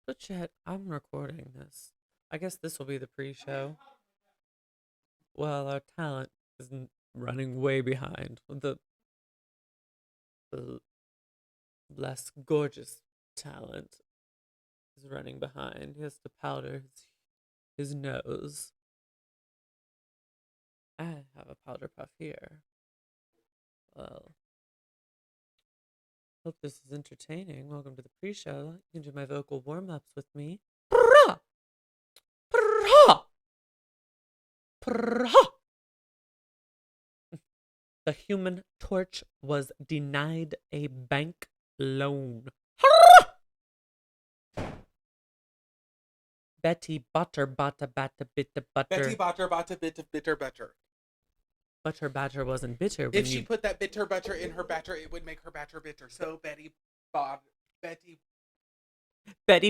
But shit, I'm recording this. I guess this will be the pre-show. Well, our talent is running way behind. The less gorgeous talent is running behind. He has to powder his nose. I have a powder puff here. Well, hope this is entertaining. Welcome to the pre-show. You can do my vocal warm-ups with me. Prrrah! Prrrah! Prrrah! The Human Torch was denied a bank loan. Betty Butter bought a bit of butter. Betty Butter bought a bit of bitter butter. But her batter wasn't bitter. If she put that bitter butter in her batter, it would make her batter bitter. So Betty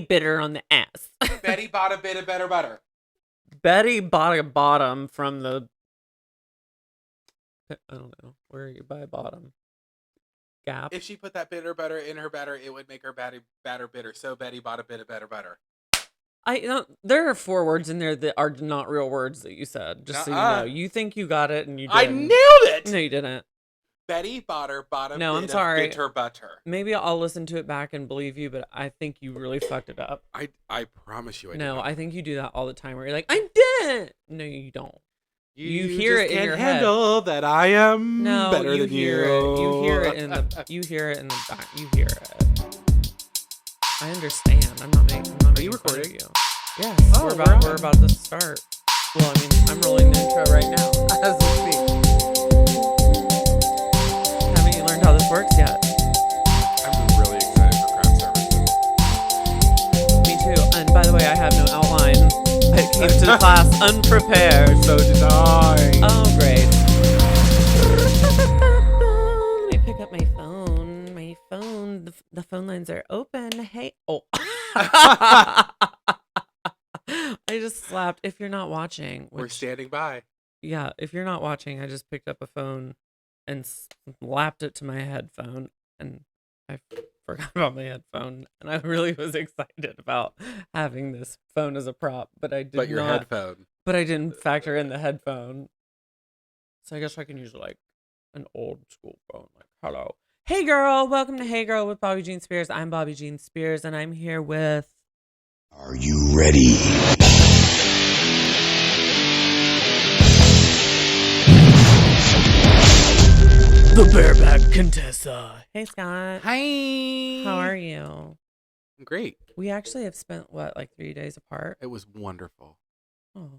bitter on the ass. Betty bought a bit of better butter. Betty bought a bottom from the... I don't know. Where you buy bottom? Gap. If she put that bitter butter in her batter, it would make her batter bitter. So Betty bought a bit of better butter. There are 4 words in there that are not real words that you said. Just so you know, you think you got it and you didn't. I nailed it. No, you didn't. Betty bought a bit I'm sorry. of bitter butter. Maybe I'll listen to it back and believe you, but I think you really fucked it up. I promise you, I No, didn't. I think you do that all the time. Where you're like, I didn't. No, you don't. You hear it in your head. Handle that I am better than hear you. it. You hear it in the. You hear it in the back. You hear it. I understand. I'm not making. Are you recording? Fun of you. Yes. Oh, we're about to start. Well, I mean, I'm rolling the intro right now as we speak. Haven't you learned how this works yet? I'm really excited for craft services. Me too. And by the way, I have no outline. I came to the class unprepared. So did I. Oh, great. Let me pick up my phone. My phone. The phone lines are open. Hey. Oh. I just slapped. If you're not watching, We're standing by. Yeah, if you're not watching, I just picked up a phone and slapped it to my headphone, and I forgot about my headphone, and I really was excited about having this phone as a prop, but I did But your not. headphone. But I didn't factor in the headphone, so I guess I can use like an old school phone. Like, hello, hey girl, welcome to Hey Girl with Bobby Jean Spears. I'm Bobby Jean Spears, and I'm here with. Are you ready? The bareback Contessa. Hey, Scott. Hi. How are you? Great. We actually have spent, like 3 days apart? It was wonderful. Oh.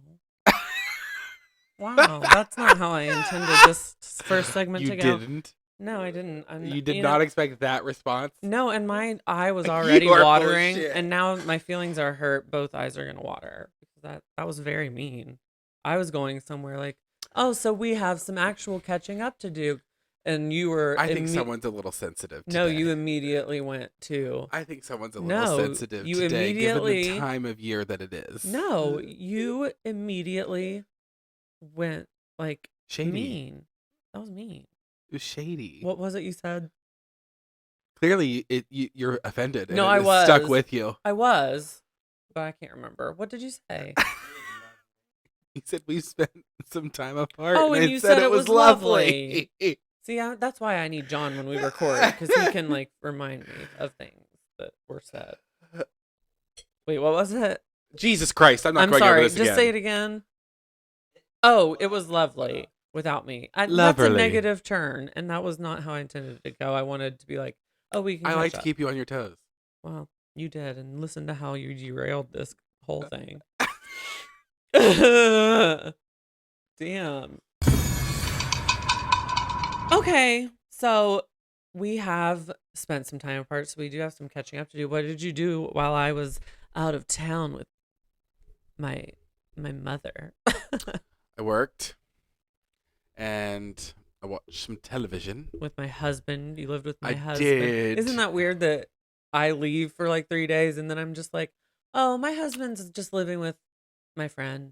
Wow, that's not how I intended this first segment to go. You didn't? No, I didn't. You did not expect that response? No, and my eye was already watering, and now my feelings are hurt. Both eyes are going to water. That was very mean. I was going somewhere like, oh, so we have some actual catching up to do. And you were... I think someone's a little sensitive today. No, you immediately went to... I think someone's a little sensitive today, given the time of year that it is. No, you immediately went, like, shady. Mean. That was mean. It was shady. What was it you said? Clearly, you're offended. And no, I was. Stuck with you. I was, but I can't remember. What did you say? He said we spent some time apart. Oh, and you said it was lovely. See, that's why I need John when we record, because he can, like, remind me of things that were said. Wait, what was it? Jesus Christ, I'm not going sorry, over this again. Just say it again. Oh, it was lovely without me. That's a negative turn, and that was not how I intended it to go. I wanted to be like, oh, we can I like up. to keep you on your toes. Well, you did, and listen to how you derailed this whole thing. Damn. Okay, so we have spent some time apart, so we do have some catching up to do. What did you do while I was out of town with my mother? I worked, and I watched some television. With my husband. You lived with my I husband. did. Isn't that weird that I leave for like 3 days, and then I'm just like, oh, my husband's just living with my friend.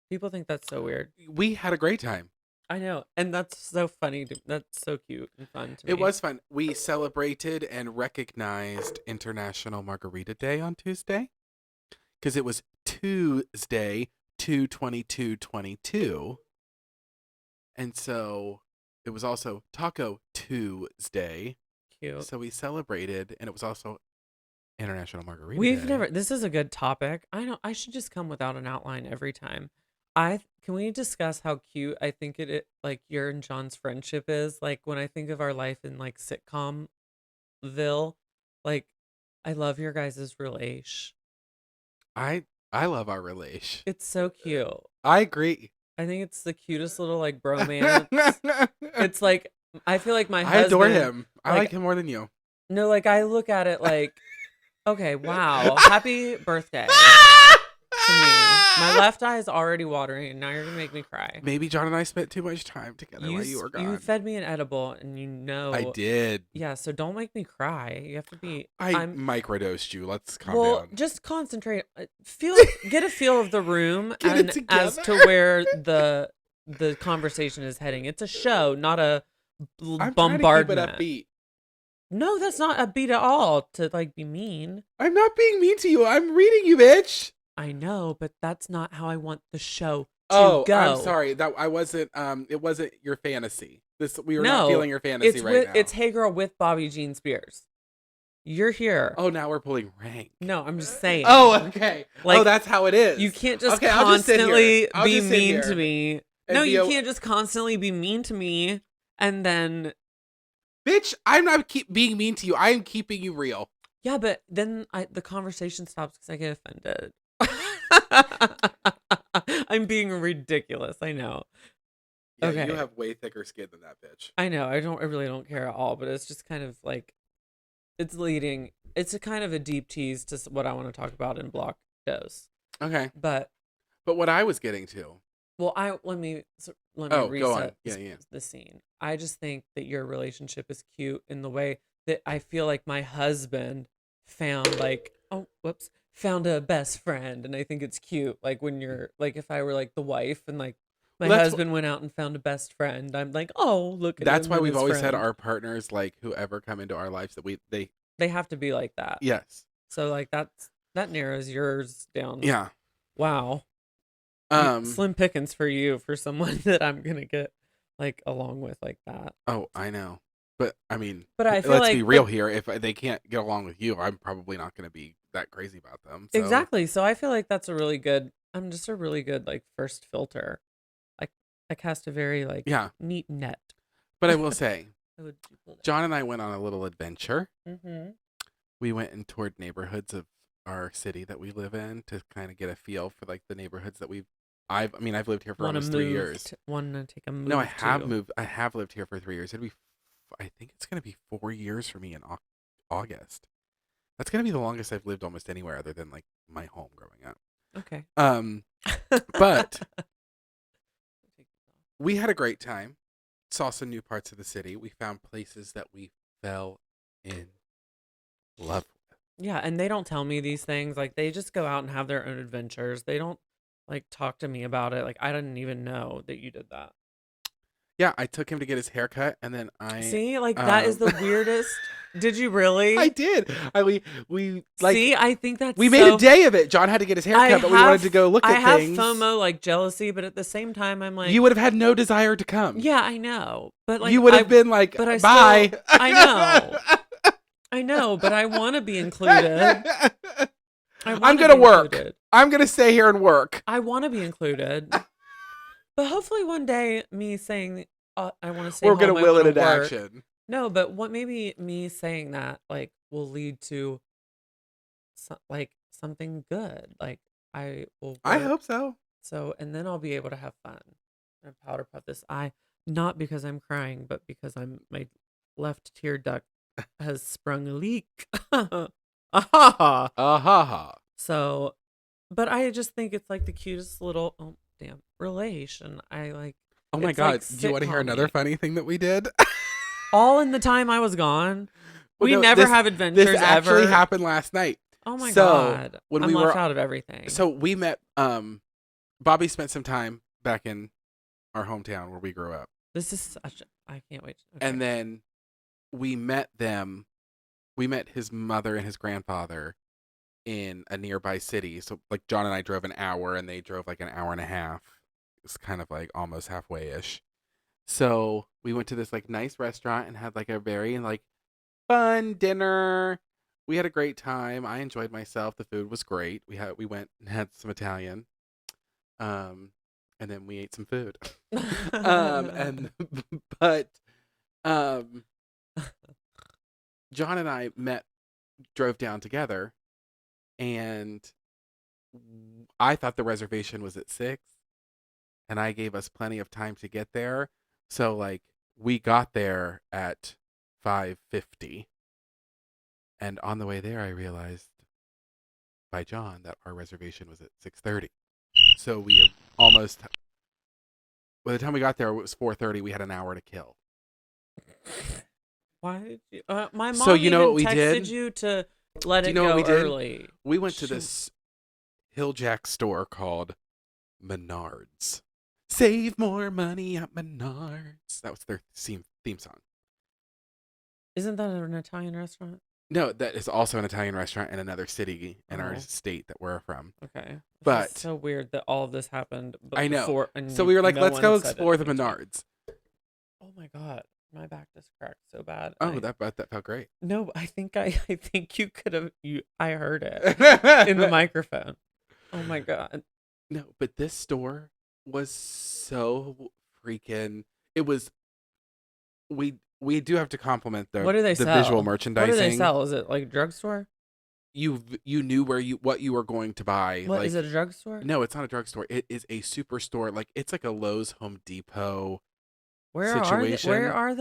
People think that's so weird. We had a great time. I know, and that's so funny. That's so cute and fun to me. It was fun. We celebrated and recognized International Margarita Day on Tuesday. because it was Tuesday, 2/22/22, and so it was also Taco Tuesday. Cute. So we celebrated, and it was also International Margarita We've Day. never. This is a good topic. I should just come without an outline every time. Can we discuss how cute I think it like your and John's friendship is? Like when I think of our life in like sitcomville, like I love your guys' relation. I love our relation. It's so cute. I agree. I think it's the cutest little like bromance. It's like I feel like my I husband. adore him. I like- like him more than you. No, like I look at it like, okay, wow, happy birthday to me. My left eye is already watering, and now you're gonna make me cry. Maybe John and I spent too much time together while you were gone. You fed me an edible, and you know I did. Yeah, so don't make me cry. You have to be. I I'm microdosed you. Let's calm well, down. just concentrate. Get a feel of the room Get it and as to together. where the conversation is heading. It's a show, not a I'm bombardment. trying to keep it upbeat. No, that's not a beat at all. To like be mean. I'm not being mean to you. I'm reading you, bitch. I know, but that's not how I want the show to Oh, go. I'm sorry. That I wasn't. It wasn't your fantasy. We were not feeling your fantasy right now. It's Hey Girl with Bobby Jean Spears. You're here. Oh, now we're pulling rank. No, I'm just saying. Oh, okay. Like, that's how it is. You can't just Okay, I'll just sit here. constantly I'll be just sit mean here to me. and No, be you a- can't just constantly be mean to me and then Bitch, I'm not being mean to you. I am keeping you real. yeah, but then the conversation stops because I get offended. I'm being ridiculous. I know. Yeah, Okay. you have way thicker skin than that bitch. I know. I really don't care at all. But it's just kind of like it's leading. It's a kind of a deep tease to what I want to talk about in block dose. Okay. But what I was getting to. well, let me Oh, reset go on. Yeah. the scene. I just think that your relationship is cute in the way that I feel like my husband found found a best friend, and I think it's cute. Like when you're like, if I were like the wife and like my husband went out and found a best friend, I'm like, oh, look at That's him why and we've his always said friend. our partners, like whoever come into our lives, that They have to be like that. yes. So like that narrows yours down. Yeah. Wow. Slim pickings for you, for someone that I'm gonna get like along with like that. Oh, I know. But I mean, But I feel let's like be real here. If they can't get along with you, I'm probably not going to be that crazy about them. So. Exactly. So I feel like that's I'm just a really good like first filter. I cast a very like neat net. But I will say, How would you pull that? John and I went on a little adventure. Mm-hmm. We went and toured neighborhoods of our city that we live in to kind of get a feel for like the neighborhoods that I've lived here for almost 3 years. Want to take a move? No, I have moved. I have lived here for 3 years. I think it's going to be 4 years for me in August. That's going to be the longest I've lived almost anywhere other than like my home growing up. Okay. But we had a great time. Saw some new parts of the city. We found places that we fell in love with. Yeah, and they don't tell me these things. Like they just go out and have their own adventures. They don't like talk to me about it. Like I didn't even know that you did that. Yeah, I took him to get his haircut, and then see, like that is the weirdest. Did you really? I did. We like. See, I think that's we made a day of it. John had to get his haircut, but we wanted to go look at things. I have FOMO, like jealousy, but at the same time, I'm like, you would have had no desire to come. Yeah, I know, but like you would have been like, but bye. I know, but I want to be included. I'm gonna work. I'm gonna stay here and work. I want to be included. But hopefully one day, me saying I want to stay we're home, gonna will it into action. No, but what maybe me saying that like will lead to like something good. Like I will. I hope so. So and then I'll be able to have fun and powder puff this eye, not because I'm crying, but because my left tear duct has sprung a leak. So, but I just think it's like the cutest little relation. I like. Oh my god! Like do you want to hear another funny thing that we did? All in the time I was gone. We never have adventures. This actually happened last night. Oh my god! When I'm left out of everything. So we met. Bobby spent some time back in our hometown where we grew up. This is I can't wait. Okay. And then we met them. We met his mother and his grandfather in a nearby city. So like John and I drove an hour and they drove like an hour and a half. It's kind of like almost halfway ish. So we went to this like nice restaurant and had like a very like fun dinner. We had a great time. I enjoyed myself. The food was great. We went and had some Italian. Um and then we ate some food. And but um John and I drove down together, and I thought the reservation was at 6, and I gave us plenty of time to get there. So like we got there at 5:50, and on the way there I realized by John that our reservation was at 6:30. So we almost, by the time we got there it was 4:30. We had an hour to kill. Why did you? My mom So you know what we texted did? you to let Do it you know go what we did? early. We went to this Hilljack store called Menards. Save more money at Menards. That was their theme song. Isn't that an Italian restaurant? No, that is also an Italian restaurant in another city in our state that we're from. Okay. But it's so weird that all of this happened. I know. Before, and so we were like, no let's one go said explore the anything to me. Menards. Oh my god, my back just cracked so bad. Oh, that felt great. No, I think you could have. I heard it in the microphone. Oh my god. No, but this store was so freaking. It was. We do have to compliment the What do they the sell? visual merchandising. What do they sell? Is it like a drugstore? You knew what you were going to buy. What like, is it? A drugstore? No, it's not a drugstore. It is a superstore. Like it's like a Lowe's, Home Depot. Where situation. Where are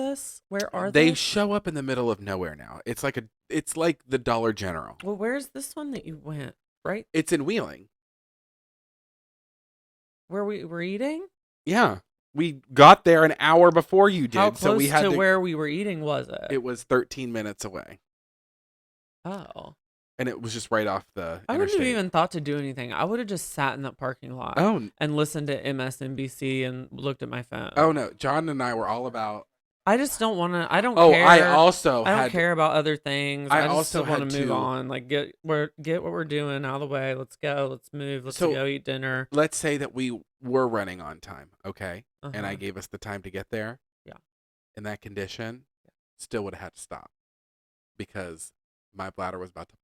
They they? show up in the middle of nowhere now. It's like the Dollar General. Well, where's this one that you went? Right It's in Wheeling. where we were eating. Yeah, we got there an hour before you did. How close so we had to where we were eating was it? It was 13 minutes away, Oh. and it was just right off the I wouldn't interstate. have even thought to do anything. I would have just sat in that parking lot and listened to MSNBC and looked at my phone. Oh no, John and I were all about. I just don't want to. I don't Oh, care. I don't care about other things. I just also want had to move to- on. Like get what we're doing out of the way. Let's go. Let's move. Let's So, go eat dinner. Let's say that we were running on time, okay, and I Uh-huh. gave us the time to get there. Yeah. In that condition, still would have had to stop because my bladder was about to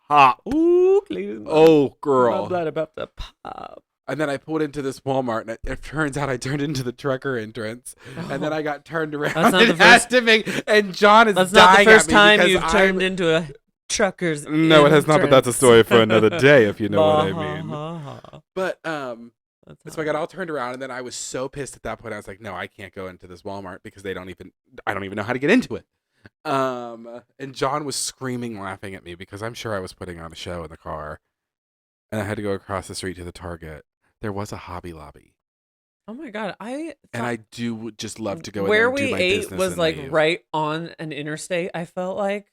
pop. Ooh, Cleveland. Oh, girl. My blood about to pop. And then I pulled into this Walmart, and it turns out I turned into the trucker entrance, and then I got turned around. That's not and the first- had to make, and John is That's not dying the first at me time because you've I'm- turned into a trucker's. No, it has not. But that's a story for another day, if you know what I entrance. mean. But That's so I got all turned around, and then I was so pissed at that point. I was like, no, I can't go into this Walmart because I don't even know how to get into it. And John was screaming, laughing at me because I'm sure I was putting on a show in the car, and I had to go across the street to the Target. There was a Hobby Lobby. Oh my god! And I do just love to go in where there and do we my ate business was and like leave. right on an interstate. I felt like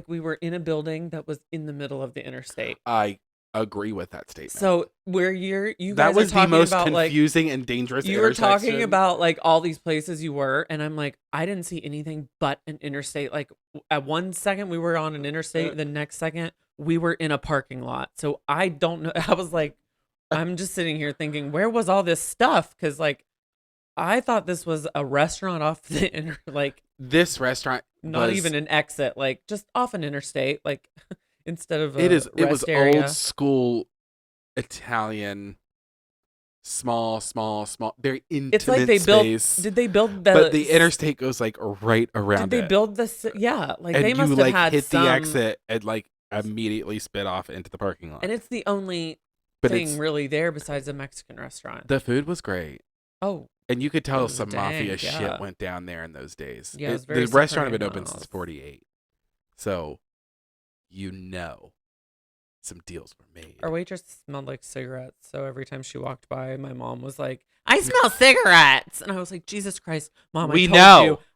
we were in a building that was in the middle of the interstate. I agree with that statement. So where you guys that was are talking the most about confusing and dangerous. you were talking intersection. about like all these places you were, and I'm like, I didn't see anything but an interstate. Like at one second we were on an interstate, the next second we were in a parking lot. So I don't know. I was like, I'm just sitting here thinking, where was all this stuff? Because like, I thought this was a restaurant off the this restaurant. not even an exit, like just off an interstate, like instead of It rest was area. old school Italian, small, very intimate It's like they space. built. Did they build the? But the interstate goes like right around. Did they build this? Yeah, like and they must you have like had hit some, the exit and like immediately spit off into the parking lot. and it's the only But thing it's- really there besides a Mexican restaurant. The food was great. Oh, And you could tell was some dang, mafia yeah. shit went down there in those days. Yeah, it was very the restaurant had been open Sopranos. since 48. So, some deals were made. our waitress smelled like cigarettes, so every time she walked by, my mom was like, "I smell cigarettes," and I was like, "Jesus Christ, Mom!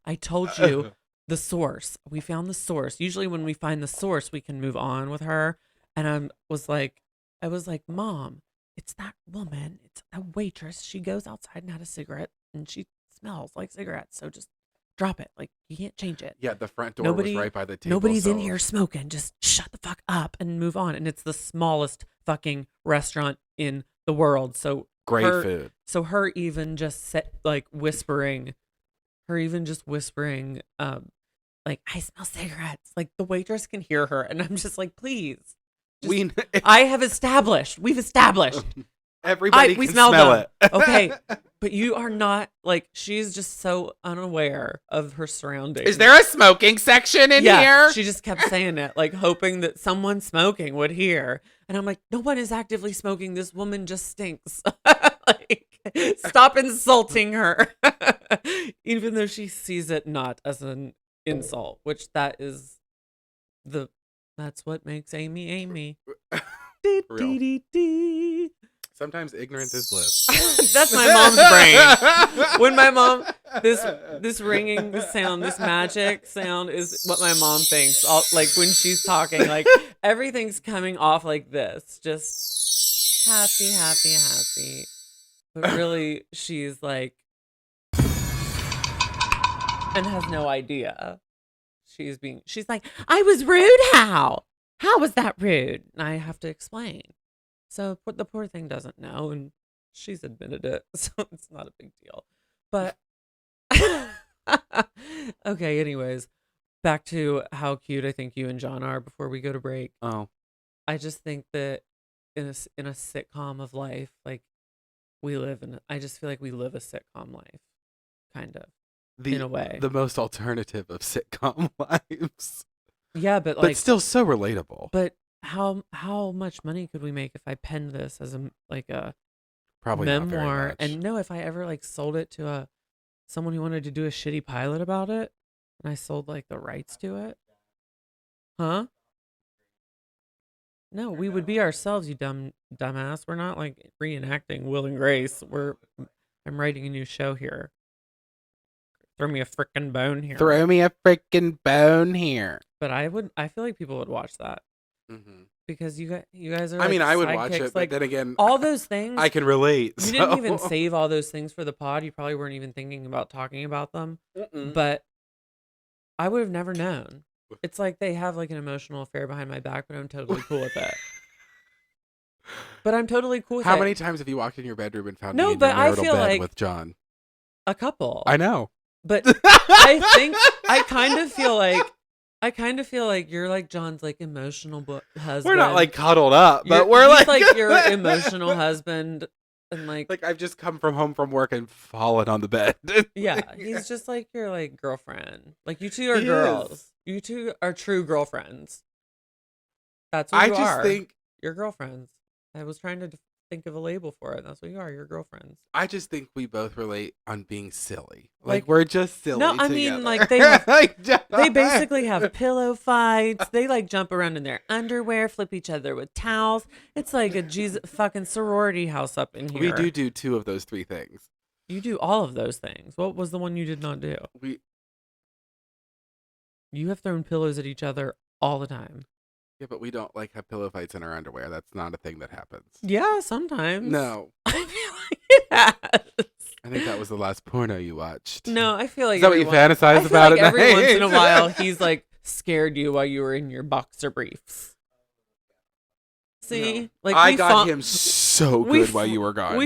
I told you the source. We found the source. Usually, when we find the source, we can move on with her." And I was like, "Mom, it's that woman. It's a waitress. She goes outside and had a cigarette, and she smells like cigarettes. So just drop it. Like, you can't change it. Yeah, the front door was right by the table. Nobody's in here smoking. Just shut the fuck up and move on. And it's the smallest fucking restaurant in the world. So great food. So her even just whispering, like, I smell cigarettes. Like, the waitress can hear her. And I'm just like, please. We've established. Everybody can smell it. Okay. But you are not, like, she's just so unaware of her surroundings. Is there a smoking section in here? She just kept saying it, like, hoping that someone smoking would hear. And I'm like, no one is actively smoking. This woman just stinks. Like, stop insulting her. Even though she sees it not as an insult, which that's what makes Amy Amy. Sometimes ignorance is bliss. That's my mom's brain. When my mom, this ringing, this sound, this magic sound is what my mom thinks. Like, when she's talking, like, everything's coming off like this, just happy, happy, happy. But really, she's like, and has no idea. She's like, I was rude. How was that rude? And I have to explain. So the poor thing doesn't know, and she's admitted it, so it's not a big deal. But okay, anyways, back to how cute I think you and John are before we go to break. Oh, I just think that in a sitcom of life, like, I just feel like we live a sitcom life, kind of, in a way. The most alternative of sitcom lives. Yeah, but still so relatable. But how much money could we make if I penned this as a probably memoir? Not very much. And no, if I ever like sold it to someone who wanted to do a shitty pilot about it, and I sold like the rights to it, huh? No, we would be ourselves, you dumbass. We're not like reenacting Will and Grace. I'm writing a new show here. Throw me a frickin' bone here. Throw me a frickin' bone here. But I feel like people would watch that. Mm-hmm. Because you guys are. I mean, I would sidekicks. watch it, but like, then again, all those things I can relate. You didn't even save all those things for the pod. You probably weren't even thinking about talking about them. Mm-mm. But I would have never known. It's like they have like an emotional affair behind my back, but I'm totally cool with it. But I'm totally cool with it. How many times have you walked in your bedroom and found me in but your marital I feel bed like with John? A couple. I know. But I kind of feel like you're like John's like emotional husband. We're not like cuddled up, but we're he's like your emotional husband, and like I've just come home from work and fallen on the bed. Yeah, he's just like your like girlfriend. Like, you two are girls. You two are true girlfriends. That's what you are. I just think you're girlfriends. I was trying to think of a label for it. That's what you are. You're girlfriends. I just think we both relate on being silly. Like we're just silly. No, I mean, like they basically have pillow fights. They like jump around in their underwear, flip each other with towels. It's like a fucking sorority house up in here. We do two of those three things. You do all of those things. What was the one you did not do? You have thrown pillows at each other all the time. Yeah, but we don't like have pillow fights in our underwear. That's not a thing that happens. Yeah, sometimes. No. I feel like it has. I think that was the last porno you watched. No, I feel like is that what you fantasize about like at every night? once in a while he's like scared you while you were in your boxer briefs. See? No. Like I got him so good while you were gone.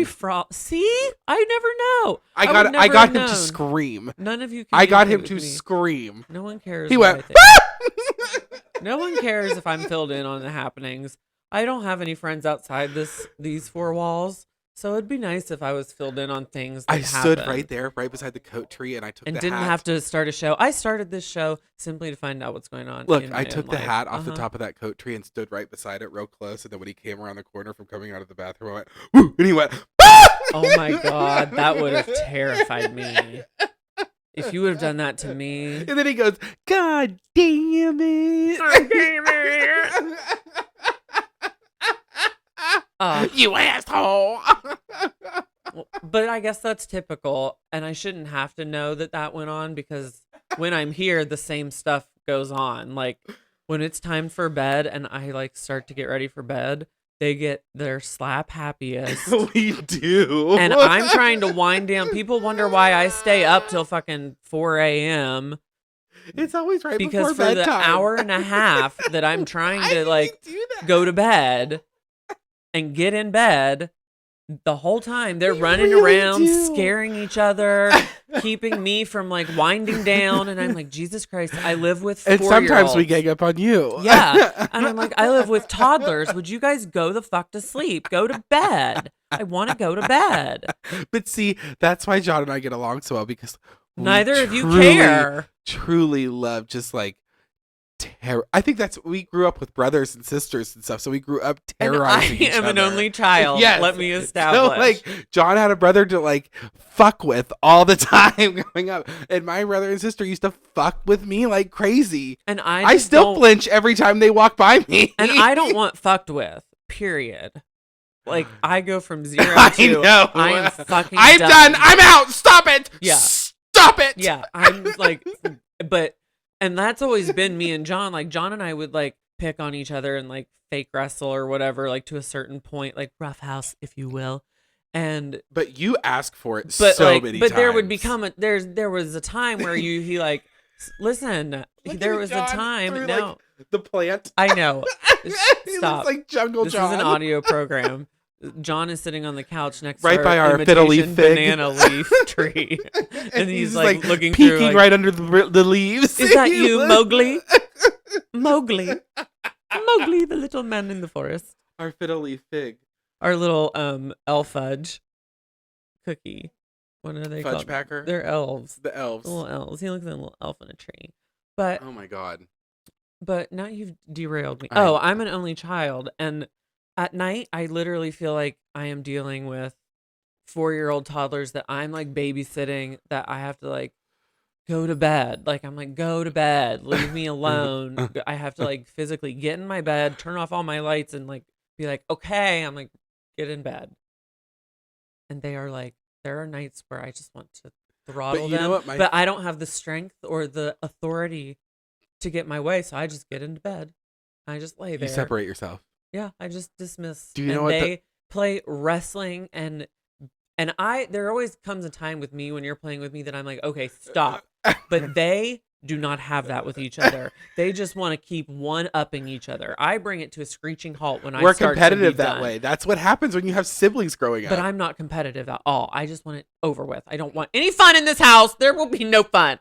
See? I never know. I got him to scream. None of you I got him to scream. No one cares. He went No one cares if I'm filled in on the happenings. I don't have any friends outside these four walls, so it'd be nice if I was filled in on things that stood right there, right beside the coat tree, and I took the hat. And didn't have to start a show. I started this show simply to find out what's going on. Look, I took the hat off the top of that coat tree and stood right beside it real close, and then when he came around the corner from coming out of the bathroom, I went, woo, and he went, oh my God, that would have terrified me. If you would have done that to me. And then he goes, God damn it. God damn it. You asshole. But I guess that's typical. And I shouldn't have to know that went on, because when I'm here, the same stuff goes on. Like, when it's time for bed and I like start to get ready for bed, they get their slap happiest. We do. And I'm trying to wind down. People wonder why I stay up till fucking 4 a.m. It's always right because before for bedtime. the hour and a half that I'm trying to like go to bed and get in bed, the whole time they're running around, scaring each other, keeping me from like winding down. And I'm like, Jesus Christ, I live with 4-year-olds. And sometimes we gang up on you. Yeah. And I'm like, I live with toddlers. Would you guys go the fuck to sleep? Go to bed. I want to go to bed. But see, that's why John and I get along so well, because neither of you care. Truly love just like terror. I think we grew up with brothers and sisters and stuff, so we grew up terrorizing each I am other. an only child. Yes. Let me establish. So, like, John had a brother to like fuck with all the time growing up, and my brother and sister used to fuck with me like crazy. And I still flinch every time they walk by me. And I don't want fucked with. Period. Like, I go from 0 to I know. I am fucking I'm done. I'm out. Stop it. Yeah. Stop it. Yeah. I'm like, and that's always been me and John. Like, John and I would like pick on each other and like fake wrestle or whatever, like to a certain point, like roughhouse, if you will. But you ask for it so many times. But there would become there was a time where he like, listen, there was a time. Through, No. like, the plant. I know. It Stop. looks like Jungle This John. is an audio program. John is sitting on the couch next right to by our imitation fiddly fig banana leaf tree, and he's like looking peeking through, like, right under the leaves. Is that you, Mowgli? Mowgli, the little man in the forest. Our fiddly fig. Our little elf fudge cookie. What are they Fudge called? packer. They're elves. The elves. The little elves. He looks like a little elf in a tree. But oh my god. But now you've derailed me. I'm an only child, and at night, I literally feel like I am dealing with 4-year-old toddlers that I'm like babysitting, that I have to like go to bed. Like, I'm like, go to bed, leave me alone. I have to like physically get in my bed, turn off all my lights, and like be like, okay. I'm like, get in bed. And they are like, there are nights where I just want to throttle them, but I don't have the strength or the authority to get my way, so I just get into bed. I just lay there. You separate yourself. Yeah, I just dismiss. Do you know what they play wrestling and there always comes a time with me when you're playing with me that I'm like, okay, stop. But they do not have that with each other. They just want to keep one-upping each other. I bring it to a screeching halt when We're I start competitive to be that done. way. That's what happens when you have siblings growing up. But I'm not competitive at all. I just want it over with. I don't want any fun in this house. There will be no fun.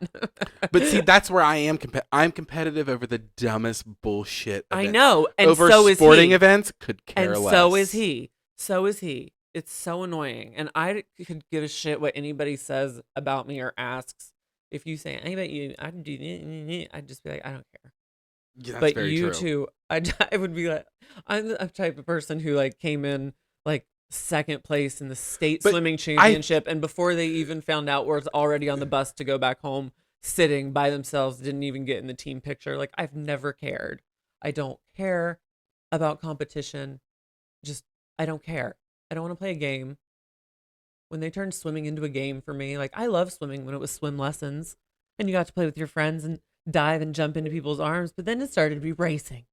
But see, that's where I am. I'm competitive over the dumbest bullshit events. I know. And over so is he. sporting events, could care and less. so is he. So is he. It's so annoying. And I could give a shit what anybody says about me or asks. If you say, I bet you, I'd just be like, I don't care. Yeah, that's but very you true. too, I would be like, I'm the type of person who like came in like second place in the state swimming championship, and before they even found out was already on the bus to go back home, sitting by themselves, didn't even get in the team picture. Like, I've never cared. I don't care about competition. I don't care. I don't want to play a game. When they turned swimming into a game for me, like, I love swimming when it was swim lessons and you got to play with your friends and dive and jump into people's arms, but then it started to be racing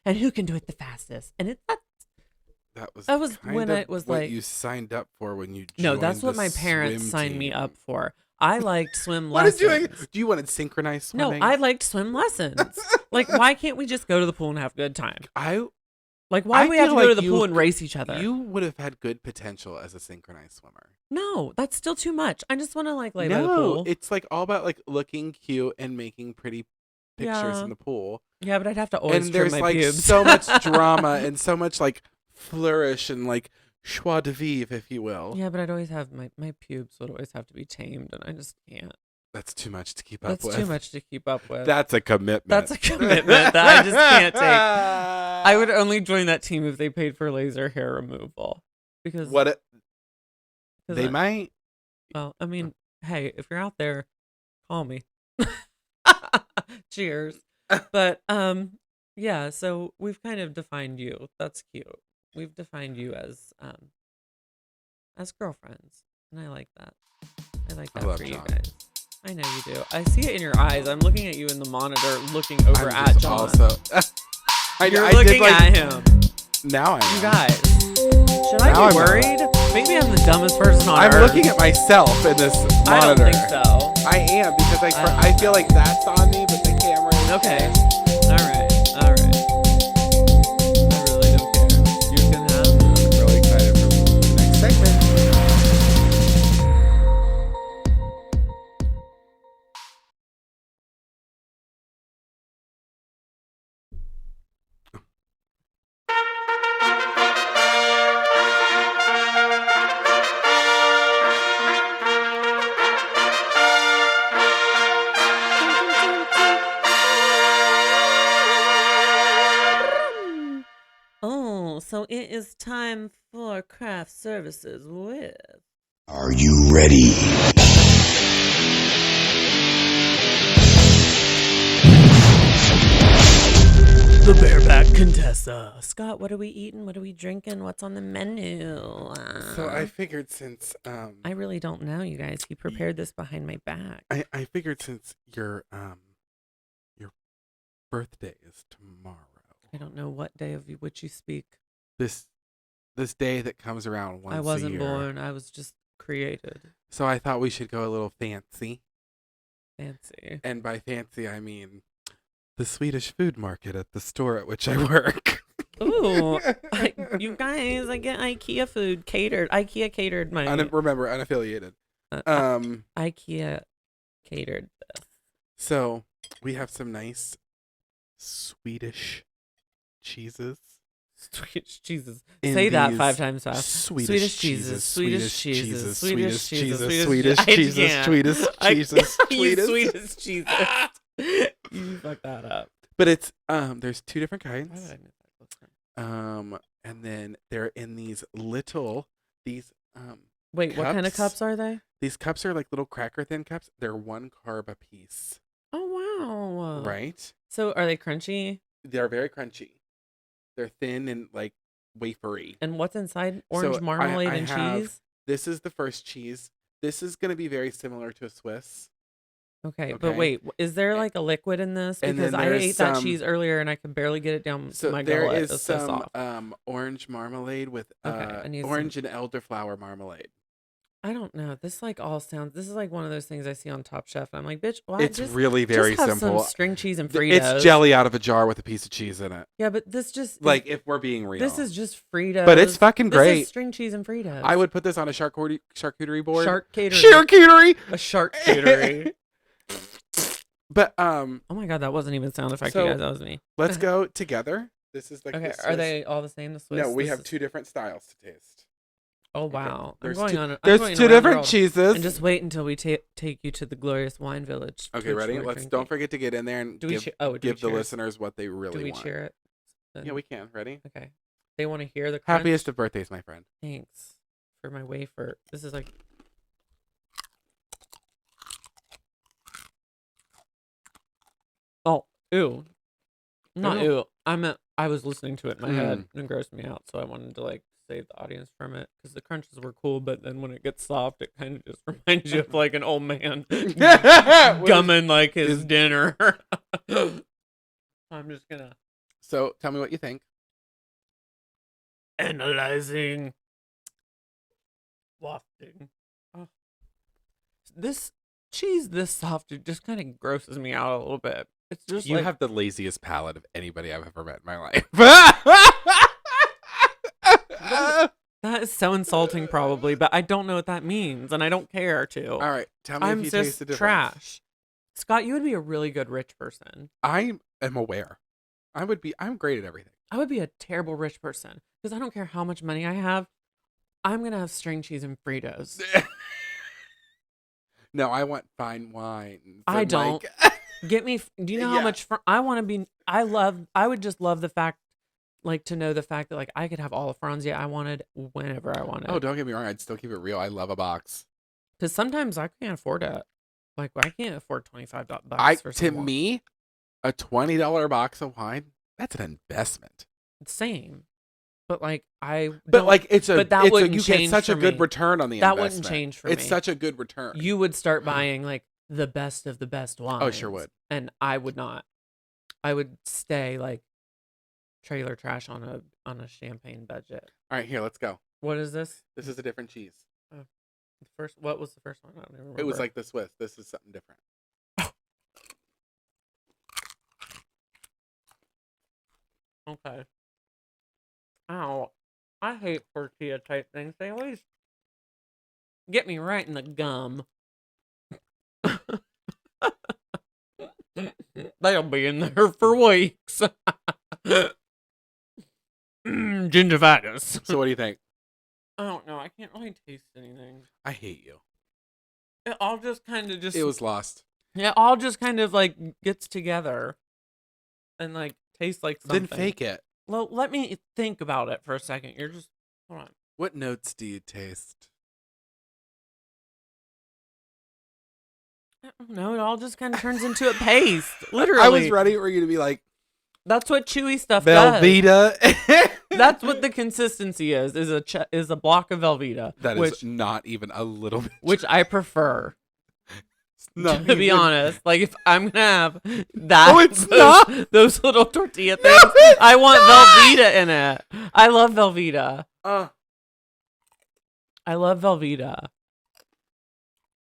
and who can do it the fastest. And that was when it was what like you signed up for when you joined. No, that's what my parents signed me up for. I liked swim lessons. Do you want to synchronize swimming? No, I liked swim lessons. Like, why can't we just go to the pool and have a good time? Like, why do we have to go to the pool and race each other? You would have had good potential as a synchronized swimmer. No, that's still too much. I just want to like lay by the pool. No, it's like all about like looking cute and making pretty pictures in the pool. Yeah, but I'd have to always and there's trim my like pubes. so much drama and so much like flourish and like joie de vivre, if you will. Yeah, but I'd always have my pubes would always have to be tamed, and I just can't. That's too much to keep up with. That's too much to keep up with. That's a commitment. That's a commitment that I just can't take. I would only join that team if they paid for laser hair removal. Because they might. Well, I mean, hey, if you're out there, call me. Cheers. But yeah, so we've kind of defined you. That's cute. We've defined you as girlfriends, and I like that. I like that for you guys. I know you do. I see it in your eyes. I'm looking at you in the monitor, looking over at John. Also, You're looking at him. Now I am. You guys, should I Now be I'm worried? Maybe I'm the dumbest person on earth. I'm looking at myself in this monitor. I don't think so. I am because I feel like that's on me, but the camera is Okay. All right. I really don't care. You can have. I'm really excited for the next segment. Oh, so it is time for craft services with. Are you ready? The Bareback Contessa. Scott, what are we eating? What are we drinking? What's on the menu? So I figured since I really don't know, you guys. He prepared this behind my back. I figured since your birthday is tomorrow. I don't know what day of which you speak. This day that comes around once a year. I wasn't born. I was just created. So I thought we should go a little fancy. Fancy. And by fancy, I mean the Swedish food market at the store at which I work. Ooh, you guys, I get IKEA food catered. IKEA catered my. Remember, unaffiliated. IKEA catered this. So we have some nice Swedish cheeses. Swedish cheeses. Say that 5 times fast. Swedish cheeses. Swedish cheeses. Swedish cheeses. Swedish cheeses. Swedish cheeses. Swedish cheeses. You fucked that up. But it's there's 2 different kinds. Why would I miss that? And then they're in these Wait, cups. what kind of cups are they? These cups are like little cracker thin cups. They're 1 carb a piece. Oh wow. Right? So are they crunchy? They're very crunchy. They're thin and like wafery. And what's inside? Orange marmalade and cheese? This is the first cheese. This is going to be very similar to a Swiss. Okay, but wait, is there like a liquid in this? Because I ate that cheese earlier and I could barely get it down my gullet. There is it's some so soft. orange marmalade with orange and elderflower marmalade. I don't know. This like all sounds. This is like one of those things I see on Top Chef, and I'm like, bitch, why? It's really very just have simple. Some string cheese and Fritos. It's jelly out of a jar with a piece of cheese in it. Yeah, but this just like if we're being real, this is just Fritos. But it's fucking great. This is string cheese and Fritos. I would put this on a charcuterie board. Charcuterie. A charcuterie. But oh my god, that wasn't even sound effect, you guys. That was me. Let's go together. This is like okay. Are they all the same? The Swiss? No, we have 2 different styles to taste. Oh wow! Okay. There's 2 different cheeses. And just wait until we take you to the glorious wine village. Okay, ready? Don't forget to get in there and give the listeners what they really want. Do we cheer it? Yeah, we can. Ready? Okay. They want to hear the crunch? Happiest of birthdays, my friend. Thanks for my wafer. This is like. Oh, ew. Not ew. I was listening to it in my head and it grossed me out, so I wanted to like save the audience from it because the crunches were cool, but then when it gets soft, it kind of just reminds you of like an old man gumming like his dinner. I'm just gonna. So tell me what you think. Analyzing. Wafting. Oh. This cheese this soft, it just kind of grosses me out a little bit. It's just you have the laziest palate of anybody I've ever met in my life. That is so insulting, probably, but I don't know what that means, and I don't care to. All right, tell me if you taste the difference. Trash. Scott, you would be a really good rich person. I am aware. I'm great at everything. I would be a terrible rich person because I don't care how much money I have. I'm gonna have string cheese and Fritos. No, I want fine wine. I don't. Get me. Do you know how much? I want to be. I would just love the fact. Like to know the fact that like I could have all the Franzia I wanted whenever I wanted. Oh, don't get me wrong. I'd still keep it real. I love a box. Because sometimes I can't afford it. Like I can't afford $25 for some wine. Me, a $20 box of wine, that's an investment. Same. But like you get such a good return on the investment. That wouldn't change for me. It's such a good return. You would start buying like the best of the best wines. Oh, sure would. And I would not. I would stay like trailer trash on a champagne budget. All right, here, let's go. What is this? This is a different cheese. What was the first one? I don't even remember. It was like the Swiss. This is something different. Okay. Ow. I hate tortilla type things. They always get me right in the gum. They'll be in there for weeks. Gingivitis. So what do you think? I don't know. I can't really taste anything. I hate you. It all just kind of It was lost. Yeah, all just kind of like gets together and like tastes like something. Then fake it. Well, let me think about it for a second. You're just hold on. What notes do you taste? I don't know. It all just kind of turns into a paste. Literally. I was ready for you to be like, that's what chewy stuff does. Velveeta. That's what the consistency is a block of Velveeta. That is not even a little bit. Which I prefer. Not to be even. honest, like if I'm gonna have that, No, it's not. Those little tortilla things. I want Velveeta in it. I love Velveeta. I love Velveeta.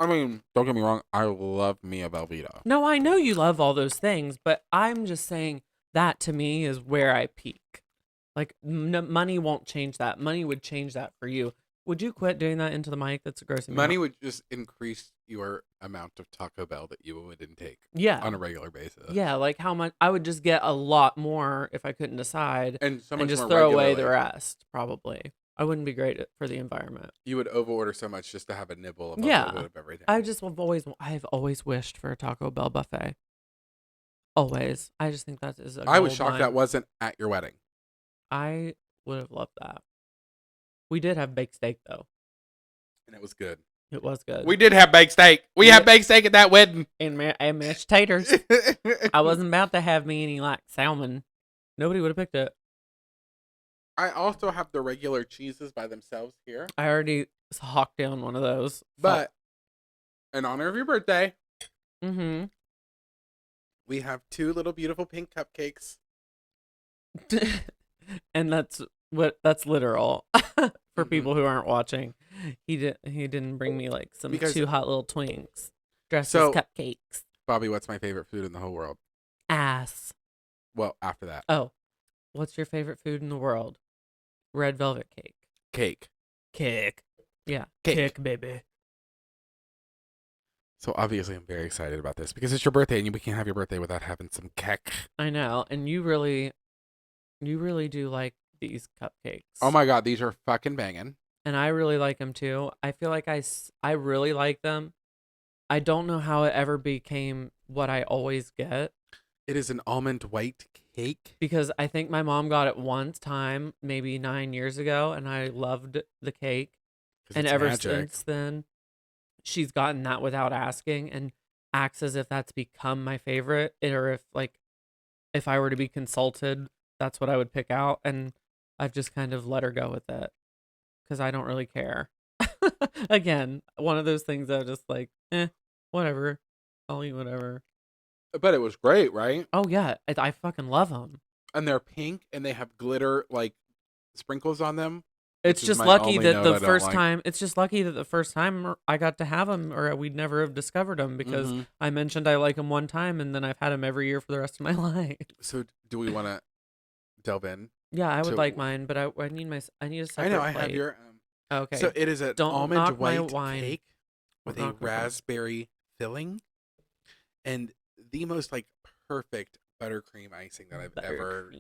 I mean, don't get me wrong. I love me a Velveeta. No, I know you love all those things, but I'm just saying that to me is where I peak. Like money won't change that. Money would change that for you. Would you quit doing that into the mic? That's grossing me Money out. would just increase your amount of Taco Bell that you would intake. Yeah. On a regular basis. Yeah, like how much I would just get a lot more if I couldn't decide, and so much and just more throw away regularly. the rest. Probably, I wouldn't be great for the environment. You would overorder so much just to have a nibble of a Yeah. little bit of everything. I've always wished for a Taco Bell buffet. Always, I just think that is. I was shocked that wasn't at your wedding. I would have loved that. We did have baked steak though. And it was good. It was good. We did have baked steak. We had baked steak at that wedding. And mashed taters. I wasn't about to have me any like salmon. Nobody would have picked it. I also have the regular cheeses by themselves here. I already hawked down one of those. But in honor of your birthday, we have 2 little beautiful pink cupcakes. And that's literal for people who aren't watching. He didn't bring me like some 2 hot little twinks dressed as cupcakes. Bobby, what's my favorite food in the whole world? Ass. Well, after that. Oh, what's your favorite food in the world? Red velvet cake. Cake. Yeah. Cake, baby. So obviously I'm very excited about this because it's your birthday and we can't have your birthday without having some cake. I know, and you really do like these cupcakes. Oh my god, these are fucking banging. And I really like them too. I feel like I really like them. I don't know how it ever became what I always get. It is an almond white cake. Because I think my mom got it one time, maybe 9 years ago, and I loved the cake. And ever since then, she's gotten that without asking and acts as if that's become my favorite. Or if I were to be consulted, that's what I would pick out. And I've just kind of let her go with it. Because I don't really care. Again, one of those things that just like, whatever. I'll eat whatever. But it was great, right? Oh, yeah. I fucking love them. And they're pink and they have glitter, like, sprinkles on them. It's just lucky that the first time, it's just lucky that the first time I got to have them or we'd never have discovered them because I mentioned I like them one time and then I've had them every year for the rest of my life. So do we want to delve in? Yeah, I would like mine, but I need a separate I know, I plate. have your... Okay. So it is an almond white cake with a Don't knock my wine. raspberry filling and the most, like, perfect buttercream icing that I've ever...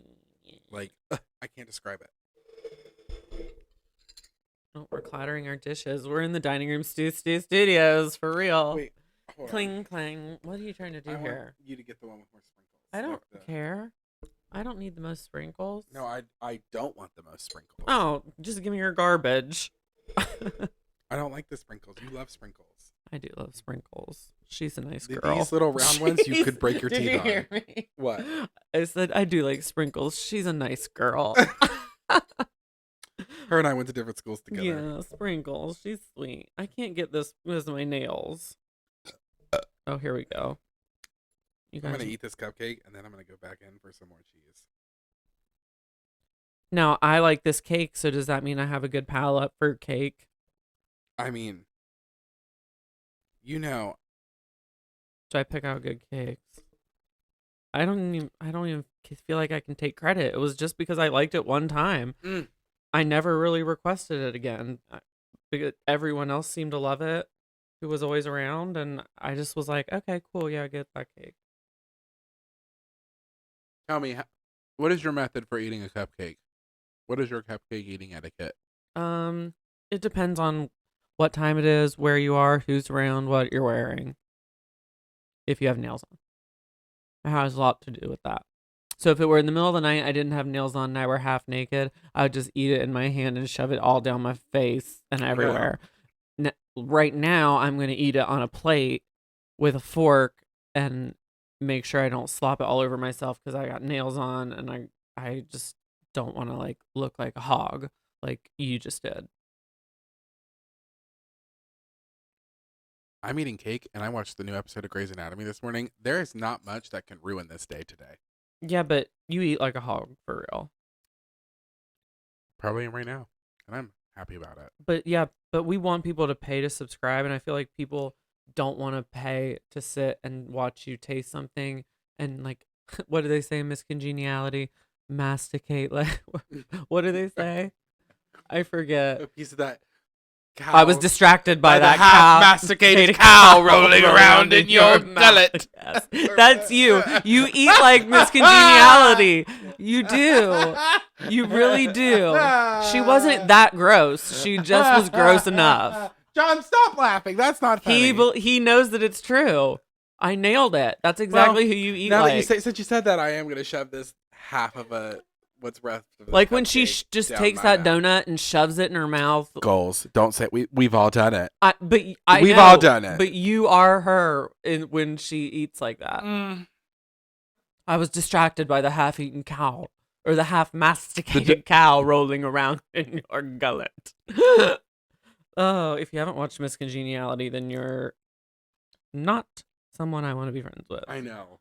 Like, I can't describe it. Oh, we're clattering our dishes. We're in the dining room studios for real. Wait, hold Cling, clang. What are you trying to do here? Want you to get the one with more sprinkles. I don't care. I don't need the most sprinkles. No, I don't want the most sprinkles. Oh, just give me your garbage. I don't like the sprinkles. You love sprinkles. I do love sprinkles. She's a nice girl. These little round ones you could break your Did teeth you on. hear me? What? I said I do like sprinkles. She's a nice girl. Her and I went to different schools together. Yeah, sprinkles. She's sweet. I can't get this with my nails. Oh, here we go. I'm going to eat this cupcake, and then I'm going to go back in for some more cheese. Now, I like this cake, so does that mean I have a good palate for cake? I mean, you know, Do I pick out good cakes? I don't even feel like I can take credit. It was just because I liked it one time. I never really requested it again. Because everyone else seemed to love it who was always around, and I just was like, okay, cool, yeah, get that cake. tell me, what is your method for eating a cupcake? What is your cupcake eating etiquette? It depends on what time it is, where you are, who's around, what you're wearing. If you have nails on. It has a lot to do with that. So if it were in the middle of the night, I didn't have nails on, and I were half naked, I would just eat it in my hand and shove it all down my face and everywhere. Right now, I'm going to eat it on a plate with a fork and make sure I don't slop it all over myself because I got nails on, and I just don't want to like look like a hog like you just did. I'm eating cake, and I watched the new episode of Grey's Anatomy this morning. There is not much that can ruin this day today. Yeah, but you eat like a hog for real. Probably am right now, and I'm happy about it. But yeah, but we want people to pay to subscribe, and I feel like people don't want to pay to sit and watch you taste something and like what do they say in Miss Congeniality? Masticate, like what do they say? I forget. A piece of that cow. I was distracted by that half cow. masticated cow rolling around in your gullet. Yes. That's you. You eat like Miss Congeniality. You do. You really do. She wasn't that gross. She just was gross enough. John, stop laughing. That's not funny. He knows that it's true. I nailed it. That's exactly who you eat now like. That you say, since you said that, I am going to shove this half of what's left of this like when she just takes that donut and shoves it in her mouth. Goals. Don't say we've all done it. We've all done it. But you are her when she eats like that. I was distracted by the half-eaten cow or the half-masticated cow rolling around in your gullet. Oh, if you haven't watched Miss Congeniality, then you're not someone I want to be friends with. I know.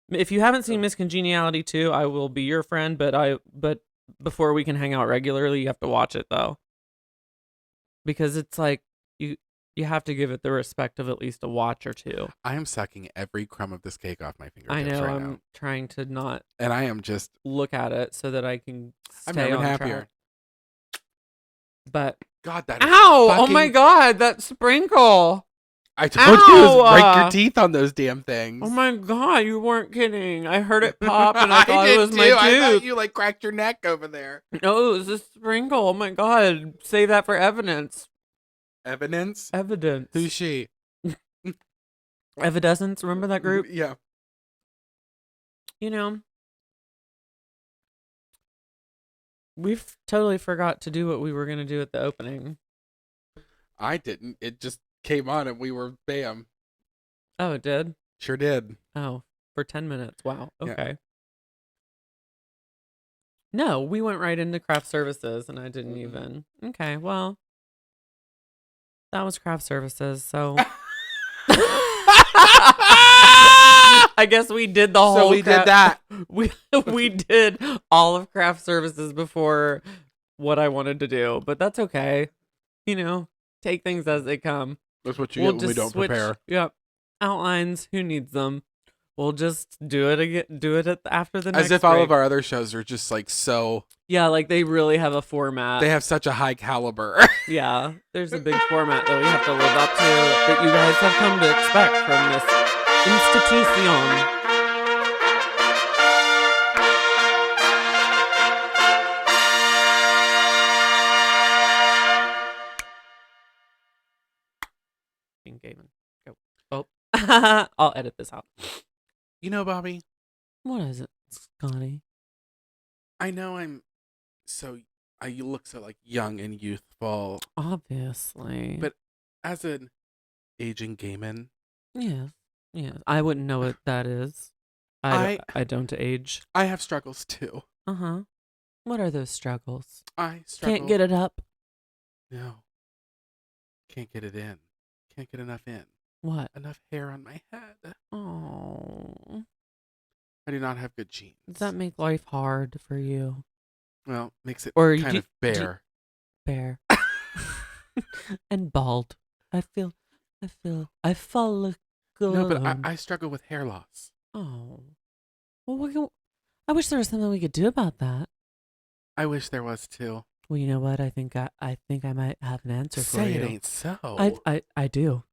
If you haven't seen Miss Congeniality 2, I will be your friend, but before we can hang out regularly, you have to watch it though. Because it's like you have to give it the respect of at least a watch or two. I am sucking every crumb of this cake off my fingertips. I know, right I'm now. trying to not and I am just look at it so that I can stay I'm never on happier. track. But God, that is ow! fucking... Oh my God, that sprinkle! I told you to break your teeth on those damn things. Oh my God, you weren't kidding. I heard it pop and I thought it was my tooth. I thought you like cracked your neck over there. No, it was a sprinkle. Oh my God, save that for evidence. Evidence? Evidence. Who's she? Evidescence, remember that group? Yeah. You know, we've totally forgot to do what we were going to do at the opening. I didn't. It just came on and we were bam. Oh, it did? Sure did. Oh, for 10 minutes. Wow. Okay. Yeah. No, we went right into craft services and I didn't even. Okay, well, that was craft services, so. I guess we did the whole. So we did that. We did all of craft services before what I wanted to do, but that's okay. You know, take things as they come. That's what you get when we don't prepare. Yep. Outlines. Who needs them? We'll just do it again. Do it after the next. As if all of our other shows are just like so. Yeah, like they really have a format. They have such a high caliber. Yeah, there's a big format that we have to live up to that you guys have come to expect from this institution. Gaiman. Go. Oh, I'll edit this out. You know, Bobby. What is it, Scotty? I know you look so like young and youthful. Obviously. But as an aging Gaiman. Yes. Yes. I wouldn't know what that is. I don't age. I have struggles too. Uh-huh. What are those struggles? I struggle. Can't get it up. No. Can't get it in. Can't get enough in. What? Enough hair on my head. Oh. I do not have good genes. Does that make life hard for you? Well, makes it Or kind of bare. bare and bald. I follicle. No, but I struggle with hair loss. Oh, well, I wish there was something we could do about that. I wish there was too. Well, you know what? I think I might have an answer for Say you. it ain't so. I do.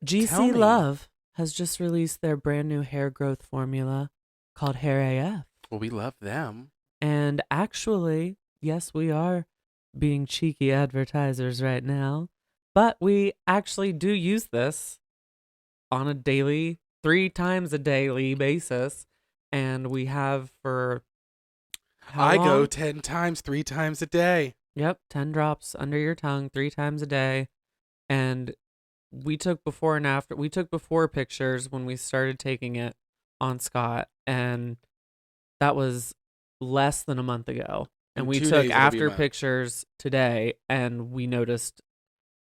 GC Love has just released their brand new hair growth formula called HairAF. Well, we love them. And actually, yes, we are being cheeky advertisers right now, but we actually do use this on a daily, 3 times a daily basis. And we have for how long? Go 10 times, 3 times a day. Yep, 10 drops under your tongue 3 times a day. And we took before and after. We took before pictures when we started taking it on Scott, and that was less than a month ago. And we took after pictures today, and we noticed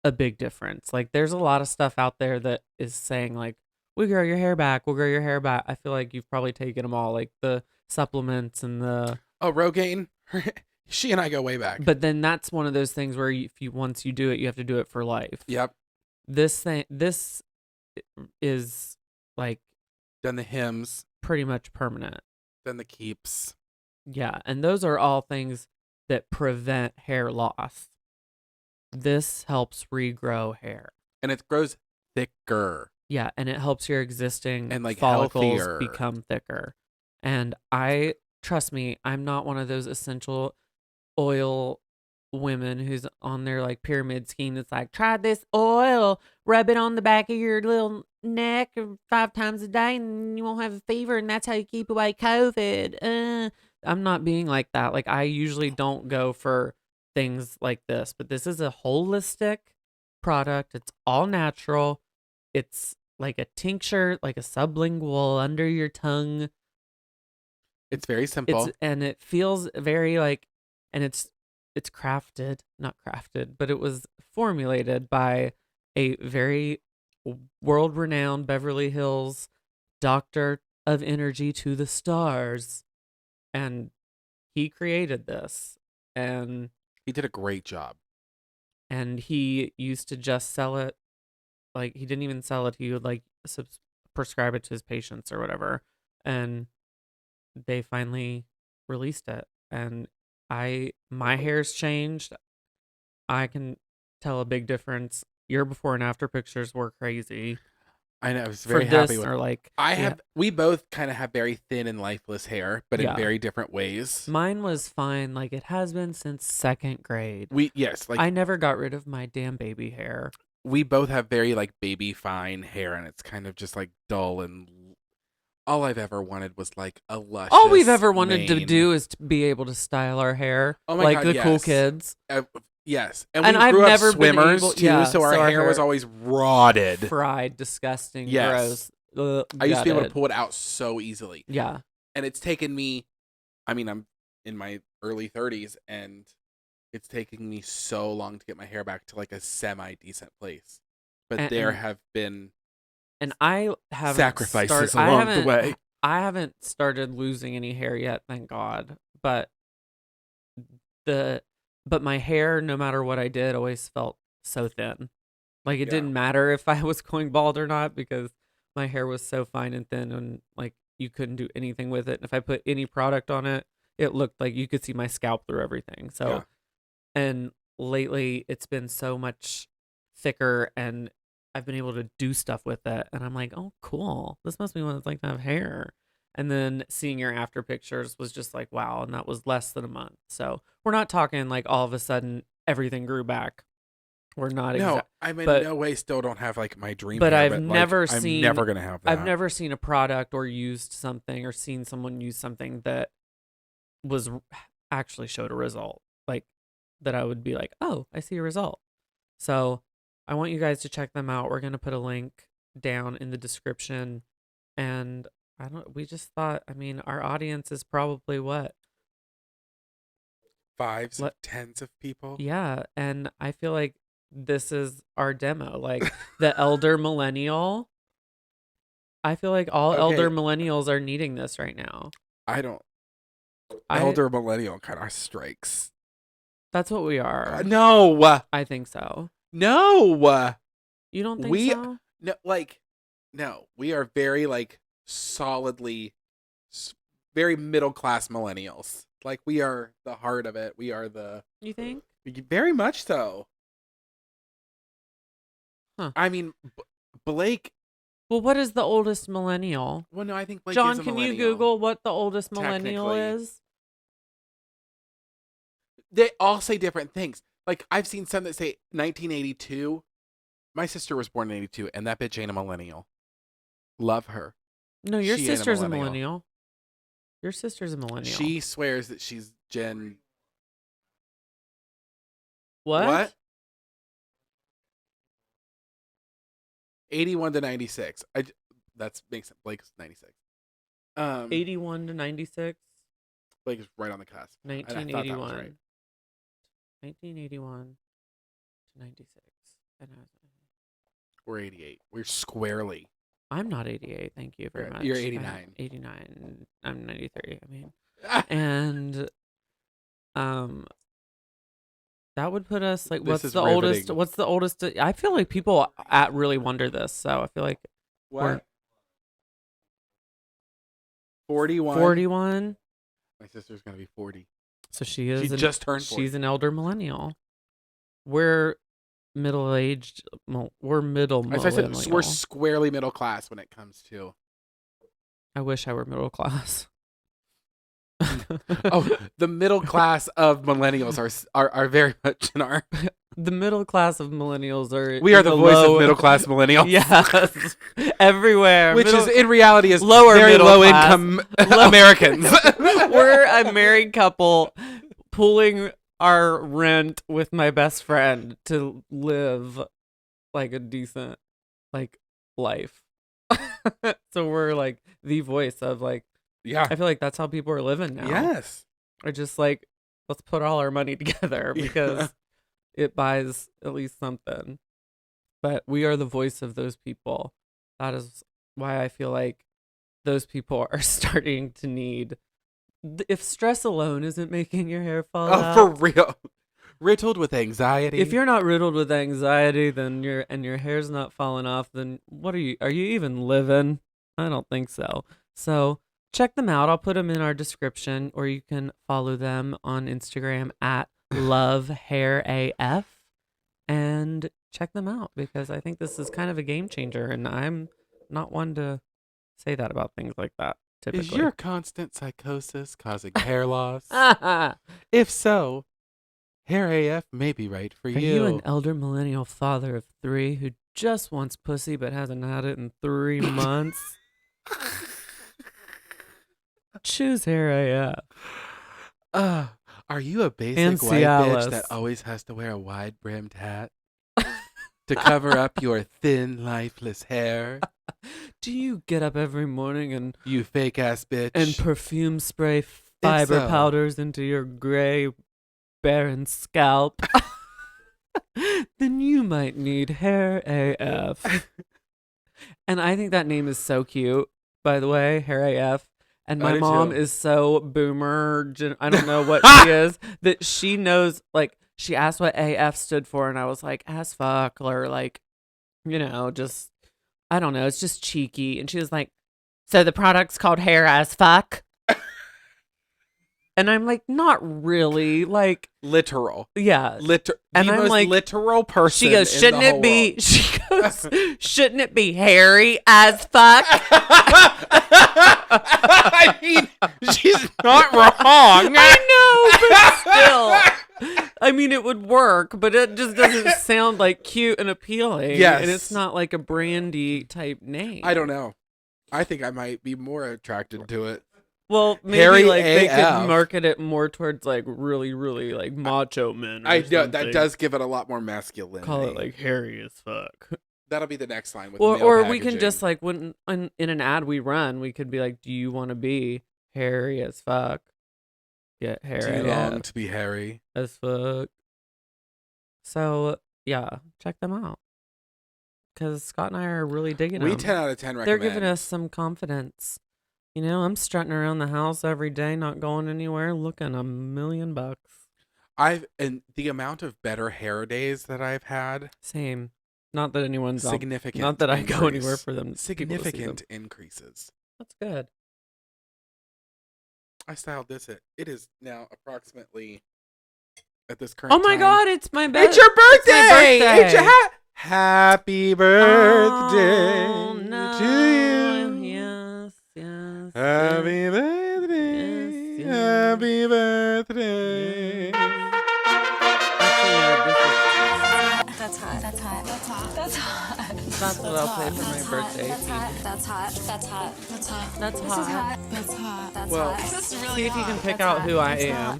a big difference. Like, there's a lot of stuff out there that is saying, like, we'll grow your hair back. I feel like you've probably taken them all, like the supplements and the... Oh, Rogaine? She and I go way back. But then that's one of those things where once you do it, you have to do it for life. Yep. This is like... Done the hymns. Pretty much permanent. Done the keeps. Yeah, and those are all things that prevent hair loss. This helps regrow hair. And it grows thicker. Yeah, and it helps your existing and like follicles healthier. Become thicker. And trust me, I'm not one of those essential oil women who's on their like pyramid scheme that's like, try this oil, rub it on the back of your little neck 5 times a day and you won't have a fever, and that's how you keep away COVID. I'm not being like that. Like, I usually don't go for things like this, but this is a holistic product. It's all natural. It's like a tincture, like a sublingual under your tongue. It's very simple. And it feels very like, and it's not crafted, but it was formulated by a very world-renowned Beverly Hills doctor of energy to the stars. And he created this, and he did a great job. And he used to just sell it. Like, he didn't even sell it. He would like prescribe it to his patients or whatever. And they finally released it. And my hair's changed. I can tell a big difference. Your before and after pictures were crazy. I know. I was very happy with. Or like, we both kind of have very thin and lifeless hair, but in very different ways. Mine was fine, like it has been since 2nd grade. I never got rid of my damn baby hair. We both have very like baby fine hair, and it's kind of just like dull, and all I've ever wanted was like a luscious. All we've ever wanted to do is to be able to style our hair, oh my like God, the cool kids. Yes, and we grew up swimmers too, so our hair was always rotted, fried, disgusting, gross. I used to be able to pull it out so easily. Yeah, and it's taken me. I mean, I'm in my early 30s, and it's taking me so long to get my hair back to like a semi-decent place. But there have been, and I haven't sacrifices along the way. I haven't started losing any hair yet, thank God. But my hair, no matter what I did, always felt so thin. Like, it didn't matter if I was going bald or not, because my hair was so fine and thin, and like you couldn't do anything with it. And if I put any product on it, it looked like you could see my scalp through everything. So, and lately it's been so much thicker, and I've been able to do stuff with it. And I'm like, oh, cool. This must be what it's like to have hair. And then seeing your after pictures was just like, wow. And that was less than a month. So we're not talking like all of a sudden everything grew back. We're not. No, I'm in no way still don't have like my dream. But hair, I'm never seen. I'm never gonna have that. I've never seen a product or used something or seen someone use something that was actually showed a result. Like, that I would be like, oh, I see a result. So I want you guys to check them out. We're gonna put a link down in the description. And we just thought, I mean, our audience is probably what? 5s, 10s of people. Yeah. And I feel like this is our demo. Like, the elder millennial. I feel like all elder millennials are needing this right now. Elder millennial kind of strikes. That's what we are. No. I think so. No. You don't think so? No, like, no. We are very, like, solidly, very middle-class millennials. Like, we are the heart of it. We are the... You think? Very much so. Huh. I mean, Blake... Well, what is the oldest millennial? Well, no, I think Blake John, is a can millennial. you Google what the oldest millennial is? They all say different things. Like, I've seen some that say 1982. My sister was born in 82, and that bitch ain't a millennial. Love her. No, your She ain't a sister's a millennial. millennial. Your sister's a millennial. She swears that she's Gen... What? 81 to 96. That makes Blake's 96. 81 to 96? Blake is right on the cusp. 1981. Right. 1981 to 96. We're 88. We're squarely. I'm not 88. Thank you very much. You're 89. 89. I'm 93. I mean, and that would put us like, what's the oldest? What's the oldest? I feel like people really wonder this, so I feel like what? 41. 41. My sister's gonna be 40. So she is. She just turned 40. She's an elder millennial. We're middle-aged. We're middle millennial. We're squarely middle class when it comes to. I wish I were middle class. Oh, the middle class of millennials are very much in our. The middle class of millennials are. We are the voice of middle class millennials. Yes, everywhere. Which is in reality is lower very low class. income Americans. We're a married couple pooling our rent with my best friend to live like a decent life. So we're like the voice of like. Yeah. I feel like that's how people are living now. Yes. Or just like, let's put all our money together because it buys at least something. But we are the voice of those people. That is why I feel like those people are starting to need. If stress alone isn't making your hair fall out. For real. Riddled with anxiety. If you're not riddled with anxiety, then your hair's not falling off, then what are you even living? I don't think so. So check them out. I'll put them in our description, or you can follow them on Instagram at HairAF and check them out because I think this is kind of a game changer, and I'm not one to say that about things like that typically. Is your constant psychosis causing hair loss? If so, HairAF may be right for you. Are you an elder millennial father of 3 who just wants pussy but hasn't had it in 3 months? Choose HairAF. Are you a basic And white Cialis. bitch that always has to wear a wide-brimmed hat to cover up your thin, lifeless hair? Do you get up every morning and You fake-ass bitch. and perfume spray fiber so. powders into your gray, barren scalp? Then you might need HairAF. And I think that name is so cute, by the way, HairAF. And my mom is so boomer, I don't know what she is, that she knows, like, she asked what AF stood for, and I was like, ass fuck, or like, just, I don't know, it's just cheeky. And she was like, so the product's called Hair As Fuck? And I'm like, not really, like. Literal. Yeah. And I'm like, literal person. She goes, shouldn't it be hairy as fuck? I mean, she's not wrong. I know, but still. I mean, it would work, but it just doesn't sound like cute and appealing. Yes. And it's not like a brandy type name. I don't know. I think I might be more attracted to it. Well, maybe Harry like they AF. could market it more towards like really, really like macho men. I know that does give it a lot more masculinity. Call it like hairy as fuck. That'll be the next line with or we can just like when in an ad we run, we could be like, do you want to be hairy as fuck? Get hairy. Do you long to be hairy as fuck? So yeah, check them out because Scott and I are really digging them. We 10 out of 10 recommend. They're giving us some confidence. You know, I'm strutting around the house every day, not going anywhere, looking $1,000,000. And the amount of better hair days that I've had. Same. Not that anyone's significant. Not that I increase. go anywhere for them. Significant increases. That's good. I styled this. It is now approximately at this current. Oh my time, God! It's my birthday. It's your birthday. It's my birthday. It's your happy birthday Oh, no. to you. Yes, yes. Happy birthday. Yes, yes. Happy birthday. That's hot. That's hot. That's hot. That's hot. That's what I'll play for my birthday. That's hot. That's hot. That's hot. That's hot. That's This is hot. hot. That's hot. That's Well, hot. This is really See if you can hot. pick That's out hot. who I That's am. hot.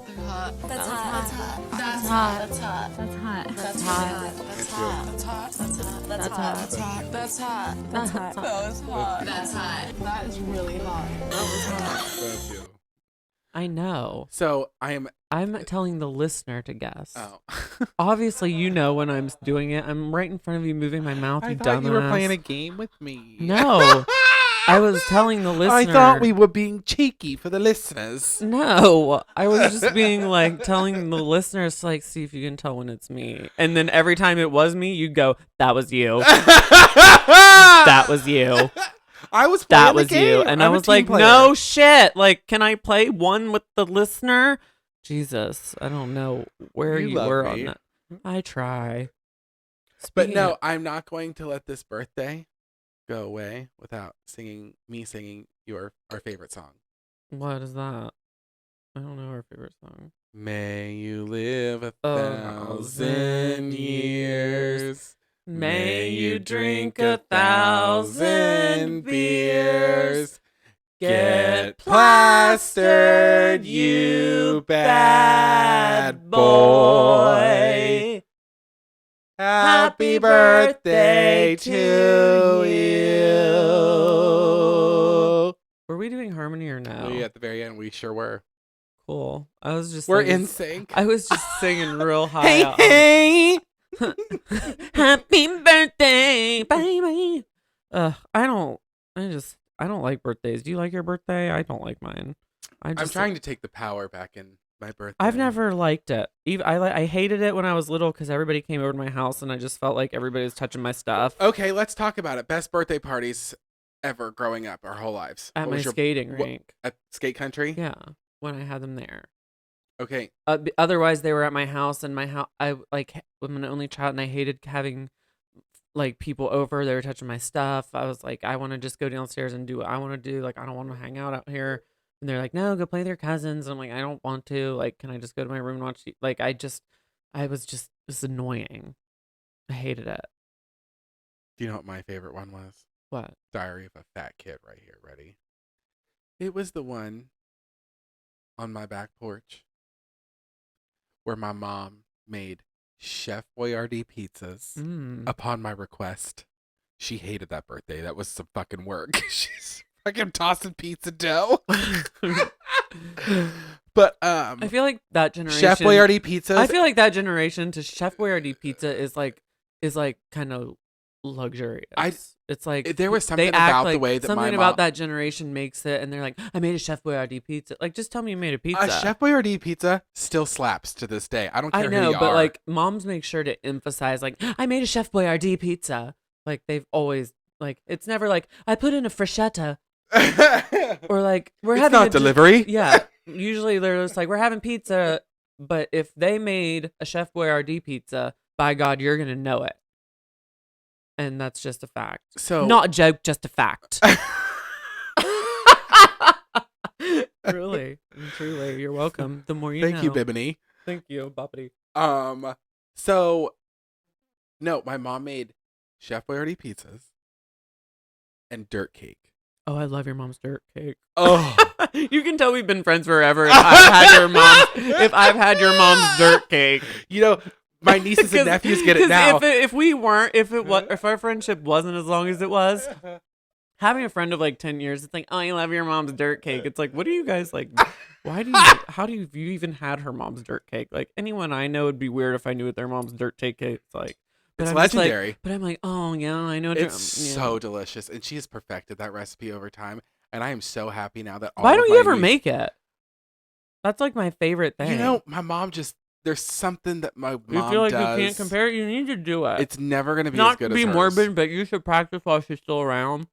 That's hot. That's hot. That's hot. That's hot. That's hot. That's hot. hot. That's hot. That's hot. That's hot. That's hot. That's hot. That's hot. That's hot. That's hot. That's hot. That is really hot. That was hot. Thank you. I know. So I'm telling the listener to guess. Oh. Obviously, you know when I'm doing it. I'm right in front of you, moving my mouth. I You thought you were dumbass. playing a game with me. No, I was telling the listener. I thought we were being cheeky for the listeners. No, I was just being like telling the listeners to like see if you can tell when it's me. And then every time it was me, you'd go, "That was you. That was you. I was playing That the was game. you." And I I'm a was team like, player. "No shit. Like, can I play one with the listener?" Jesus, I don't know where You you love were me. on that. I try. But Speaking no, of- I'm not going to let this birthday go away without singing our favorite song. What is that? I don't know our favorite song. May you live 1,000 1,000 years. May you drink 1,000 beers. Get plastered, you bad boy. Happy birthday to you. Were we doing harmony or no? We at the very end, we sure were. Cool. I was just We're singing- in sync. I was just singing real high. Hey, out. hey. Happy birthday, baby. I don't like birthdays. Do you like your birthday? I don't like mine. I'm trying to take the power back in my birthday. I've never liked it. I hated it when I was little because everybody came over to my house and I just felt like everybody was touching my stuff. Okay, let's talk about it. Best birthday parties ever growing up, our whole lives. At What my was your- skating what- rink. At skate country? Yeah, when I had them there. Okay. Otherwise, they were at my house, and my house. I'm an only child, and I hated having like people over. They were touching my stuff. I was like, I want to just go downstairs and do what I want to do. Like, I don't want to hang out here. And they're like, no, go play with your cousins. And I'm like, I don't want to. Like, can I just go to my room and watch? Like, it was annoying. I hated it. Do you know what my favorite one was? What? Diary of a Fat Kid right here. Ready? It was the one on my back porch where my mom made Chef Boyardee pizzas upon my request. She hated that birthday. That was some fucking work. She's fucking tossing pizza dough. But I feel like that generation. Chef Boyardee pizzas. I feel like that generation to Chef Boyardee pizza is like kind of luxurious. It's like there was something they act about like the way that something my about mom, that generation makes it, and they're like, I made a Chef Boyardee pizza. Like, just tell me you made a pizza. a Chef Boyardee pizza still slaps to this day. I don't care I know, who you but are. like moms make sure to emphasize like, I made a Chef Boyardee pizza. Like they've always like, it's never like I put in a freschetta or like we're it's having not delivery. Yeah, usually they're just like we're having pizza, but if they made a Chef Boyardee pizza, by God, you're gonna know it. And that's just a fact. So Not a joke, just a fact. Really and truly, you're welcome. The more you know. thank you, Bimini. Thank you, Boppity. So no, my mom made Chef Boyardee pizzas and dirt cake. Oh, I love your mom's dirt cake. Oh, You can tell we've been friends forever if I've had your mom's dirt cake. you know, my nieces and nephews get it now. If our friendship wasn't as long as it was, having a friend of like 10 years, it's like, oh, I love your mom's dirt cake. It's like, what do you guys like? How do you even had her mom's dirt cake? Like anyone I know would be weird if I knew what their mom's dirt cake is like. But It's I'm just like- legendary. but I'm like, oh yeah, I know. It's yeah. so delicious, and she has perfected that recipe over time. And I am so happy now that all Why of don't my you ever niece- make it? That's like my favorite thing. You know, my mom just there's something that my you mom feel like does. you can't compare it. You need to do it. It's never gonna be Not as good to be as hers. morbid, but you should practice while she's still around.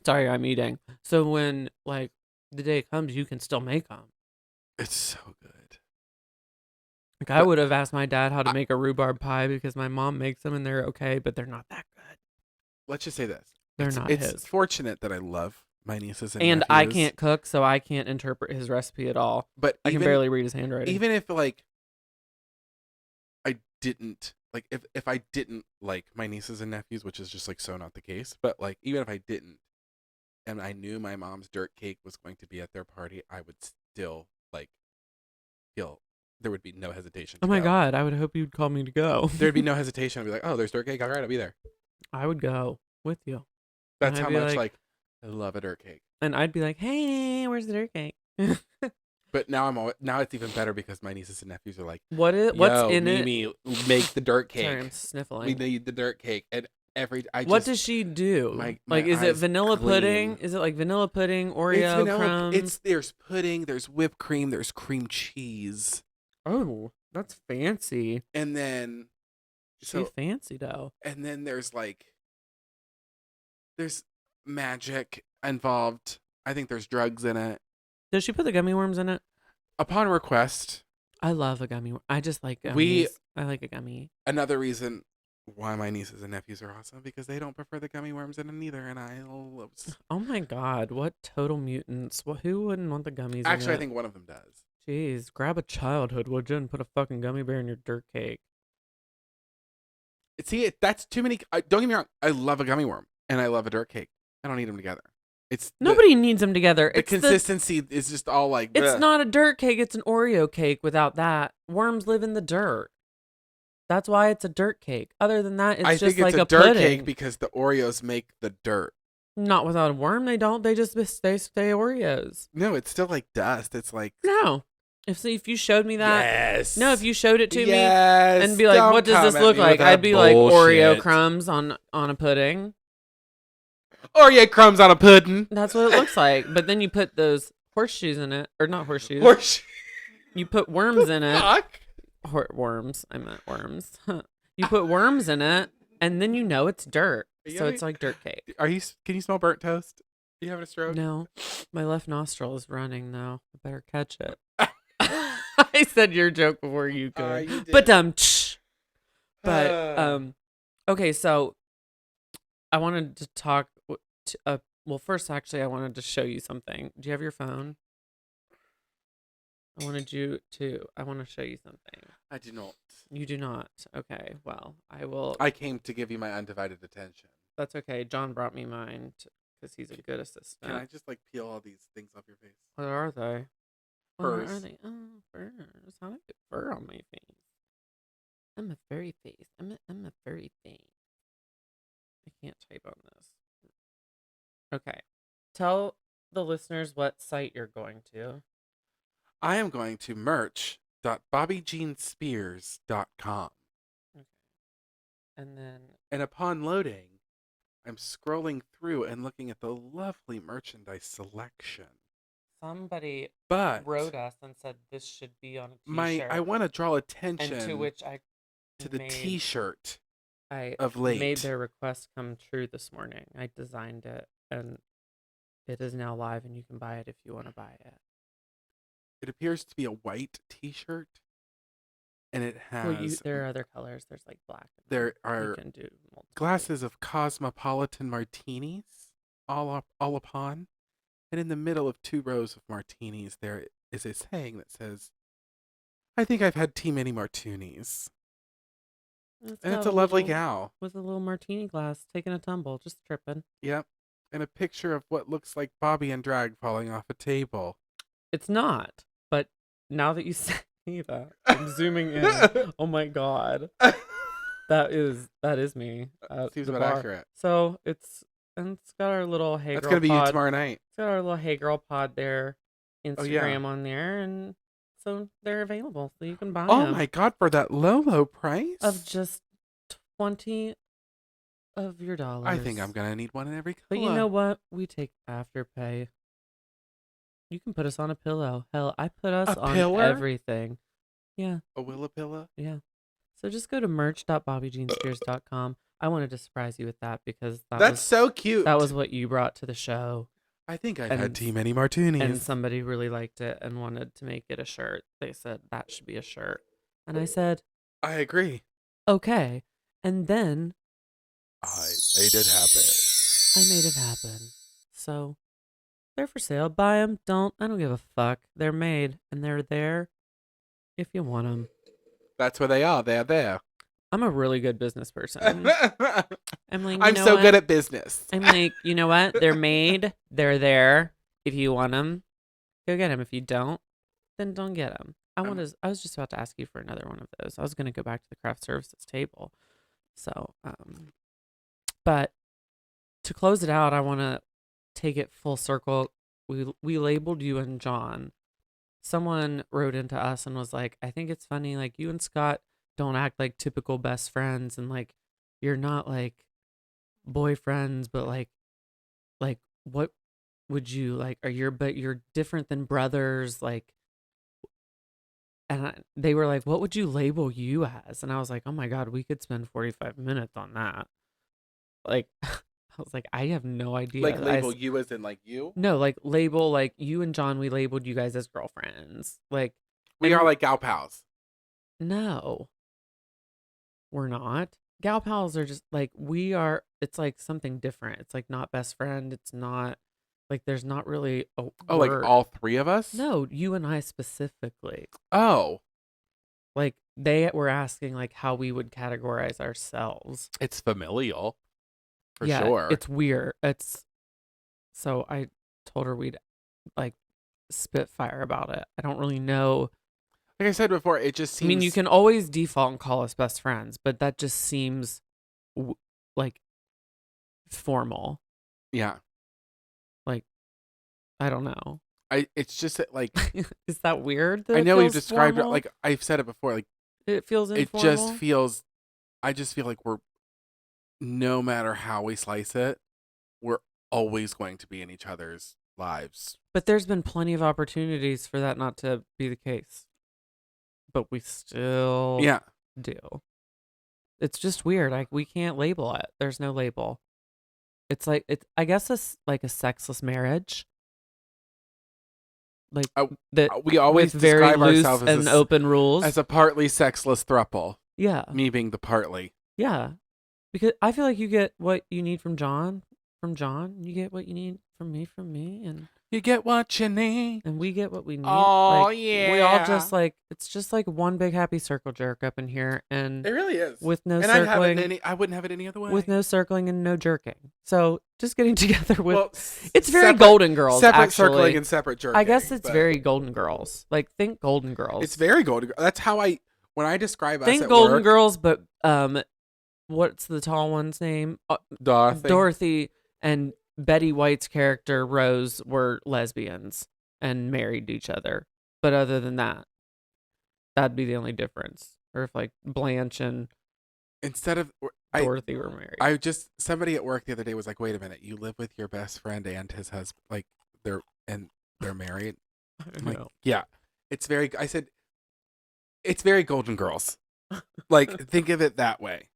Sorry, I'm eating. So when like the day comes, you can still make them. It's so good. Like I would have asked my dad how to make a rhubarb pie because my mom makes them and they're okay, but they're not that good. Let's just say this: They're not It's his. fortunate that I love my nieces and And nephews. I can't cook, so I can't interpret his recipe at all. But I can barely read his handwriting. even if like I didn't like if I didn't like my nieces and nephews, which is just like so not the case, but like even if I didn't and I knew my mom's dirt cake was going to be at their party, I would still like feel there would be no hesitation to Oh my go. God, I would hope you'd call me to go. There'd be no hesitation. I'd be like, oh, there's dirt cake, all right, I'll be there. I would go with you. That's I'd how be much like- I love a dirt cake. And I'd be like, hey, where's the dirt cake? But now now it's even better because my nieces and nephews are like, What's yo, in it? Mimi, make the dirt cake. Sorry, I'm We sniffling. need the dirt cake. And What does she do? my Like, is it eyes vanilla gleam. pudding? Is it like vanilla pudding, Oreo It's vanilla. crumbs? There's pudding, there's whipped cream, there's cream cheese, Oh, that's fancy. and then She fancy though. and then there's magic involved. I think there's drugs in it. Does she put the gummy worms in it? Upon request, I love a gummy worm. I just like gummies. We- I like a gummy. another reason why my nieces and nephews are awesome because they don't prefer the gummy worms in it either, and I love. Oh my God, what total mutants. Who wouldn't want the gummies Actually, in I it? think one of them does. Jeez, grab a childhood, would you, and put a fucking gummy bear in your dirt cake. See, that's too many. Don't get me wrong. I love a gummy worm and I love a dirt cake. I don't need them together. It's Nobody needs them together. The It's consistency is just all like. It's bleh. not a dirt cake. It's an Oreo cake without that. Worms live in the dirt. That's why it's a dirt cake. Other than that, it's I just think like it's a a dirt pudding. cake because the Oreos make the dirt. Not without a worm. They don't. They just stay Oreos. No, it's still like dust. It's like No. If you showed me that. yes. No, if you showed it to me yes. and be like, Don't what does come this at look me like? with I'd that be like Oreo bullshit. crumbs on a pudding. Oreo crumbs on a pudding. That's what it looks like. But then you put those horseshoes in it, or not horseshoes. You put worms in it. Fuck. Worms. I meant worms. You put worms in it, and then you know it's dirt. Are you So having- it's like dirt cake. Can you smell burnt toast? Are you having a stroke? No, my left nostril is running though. I better catch it. I said your joke before you could. You did. But okay, so I wanted to talk. Well, first, actually, I wanted to show you something. Do you have your phone? I want to show you something. I do not. You do not. Okay. Well, I will. I came to give you my undivided attention. That's okay. John brought me mine because he's a good assistant. Can I just like peel all these things off your face? What are they? What are Furs. they? Oh, furs. How do I get fur on my face? I'm a furry face. I'm a furry face. I can't type on this. Okay. Tell the listeners what site you're going to. I am going to merch.bobbyjeanspears.com. Okay. And then And upon loading, I'm scrolling through and looking at the lovely merchandise selection. somebody But wrote us and said this should be on a t-shirt. I want to draw attention and to which I to the made- t-shirt I of late. made their request come true this morning. I designed it and it is now live and you can buy it if you want to buy it. It appears to be a white t-shirt. And it has There are other colors. There's like black. There You are can do multiple. glasses of cosmopolitan martinis all upon. And in the middle of 2 rows of martinis, there is a saying that says, I think I've had too many martinis. And it's a lovely gal. with a little martini glass taking a tumble, just tripping. Yep. And a picture of what looks like Bobby and drag falling off a table. It's not, but now that you say that, I'm zooming in. Oh my god, that is me. At Seems the about bar. accurate. So it's got our little Hey That's Girl going to be you pod. tomorrow night. It's got our little Hey Girl pod there, Instagram Oh, yeah. on there, and so they're available, so you can buy Oh them my God, for that low price? of just $20. of your dollars. I think I'm gonna need one in every color. But you know what? We take Afterpay. You can put us on a pillow. Hell, I put us on pillar? everything. Yeah. A Willapilla? Yeah. So just go to merch.bobbyjeanspears.com. I wanted to surprise you with that because That's so cute. That was what you brought to the show. I think I've had too many martinis. And somebody really liked it and wanted to make it a shirt. They said that should be a shirt. And I said, I agree. Okay. And then I made it happen. I made it happen. So they're for sale. Buy them. Don't. I don't give a fuck. They're made and they're there if you want them. That's where they are. They're there. I'm a really good business person. I'm like, I'm so good at business. I'm like, you know what? They're made. They're there. If you want them, go get them. If you don't, then don't get them. I was just about to ask you for another one of those. I was going to go back to the craft services table. So, but to close it out, I want to take it full circle. We labeled you and John. Someone wrote into us and was like, I think it's funny, like you and Scott don't act like typical best friends, and like you're not like boyfriends, but like what would you like but you're different than brothers, like, and they were like, what would you label you as? And I was like, oh my God, we could spend 45 minutes on that. Like I was like, I have no idea. Like label you as in like you? No, like label like you and John, we labeled you guys as girlfriends. Like we are like gal pals. No. We're not. Gal pals are just like we are. It's like something different. It's like not best friend. It's not like there's not really a like all three of us? No, you and I specifically. Oh. Like they were asking like how we would categorize ourselves. It's familial. For yeah, sure. It's weird. So I told her we'd like spitfire about it. I don't really know. Like I said before, it just seems... I mean, you can always default and call us best friends, but that just seems like formal. Yeah. Like, I don't know. It's just that, like... Is that weird? That I know we've described formal? it, like, I've said it before, like... It feels informal? It just feels... I just feel like we're... No matter how we slice it, we're always going to be in each other's lives. But there's been plenty of opportunities for that not to be the case. But we still do. It's just weird. Like we can't label it. There's no label. It's like I guess it's like a sexless marriage. Like that we always with very describe loose ourselves and open rules as a partly sexless throuple. Yeah. Me being the partly. Yeah. Because I feel like you get what you need from John. You get what you need from me, and you get what you need, and we get what we need. Oh, like, yeah. We all just like it's just like one big happy circle jerk up in here, and it really is with no and circling. I wouldn't have it any other way. With no circling and no jerking. So just getting together with it's separate, very Golden Girls. Separate actually. Circling and separate jerking. I guess it's very Golden Girls. Like think Golden Girls. It's very Golden. That's how when I describe us think at Golden work, Girls, but what's the tall one's name? Dorothy and Betty White's character Rose were lesbians and married each other. But other than that, that'd be the only difference. Or if like Blanche and instead of Dorothy were married. Somebody at work the other day was like, "Wait a minute, you live with your best friend and his husband, like they're married?" I'm like, yeah, it's very. I said, it's very Golden Girls. Like think of it that way.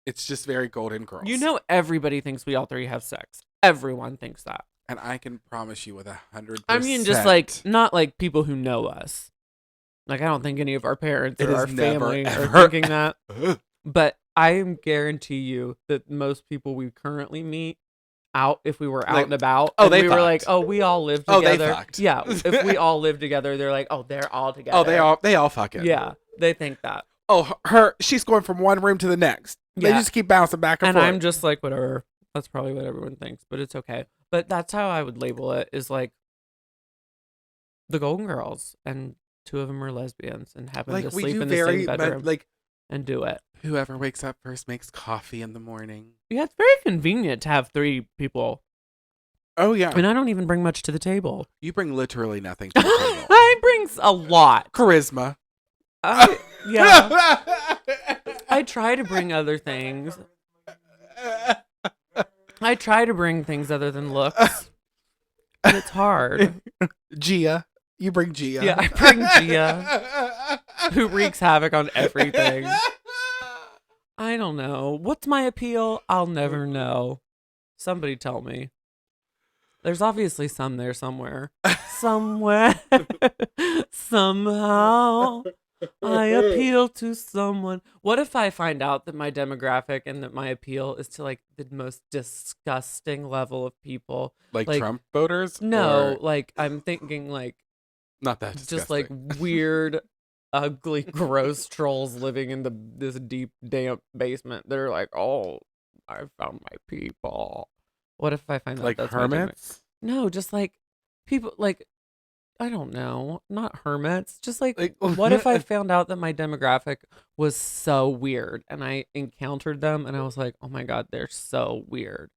It's just very Golden Girls. You know, everybody thinks we all three have sex. Everyone thinks that. And I can promise you with 100%. I mean, just like, not like people who know us. Like, I don't think any of our parents or our family are thinking that. But I guarantee you that most people we currently meet out, if we were out and about, we were like, oh, we all live together. Oh, they fucked. Yeah. If we all live together, they're like, oh, they're all together. Oh, they all fucking. Yeah. They think that. Oh, she's going from one room to the next. They just keep bouncing back and forth. And I'm just like, whatever. That's probably what everyone thinks, but it's okay. But that's how I would label it, is like the Golden Girls, and two of them are lesbians and happen to sleep in the same bedroom and do it. Whoever wakes up first makes coffee in the morning. Yeah, it's very convenient to have three people. Oh, yeah. And I don't even bring much to the table. You bring literally nothing to the table. I bring a lot. Charisma. Yeah. I try to bring other things. I try to bring things other than looks. But it's hard. Gia. You bring Gia. Yeah, I bring Gia, who wreaks havoc on everything. I don't know. What's my appeal? I'll never know. Somebody tell me. There's obviously some there somewhere. Somewhere. Somehow. I appeal to someone. What if I find out that my demographic and that my appeal is to like the most disgusting level of people? Like Trump voters? No, Or like I'm thinking like not that disgusting. just like weird, ugly, gross trolls living in this deep, damp basement. They're like, oh, I found my people. What if I find out like that's hermits? No, just like people like I don't know, not hermits. Just like what if I found out that my demographic was so weird and I encountered them and I was like, oh my God, they're so weird.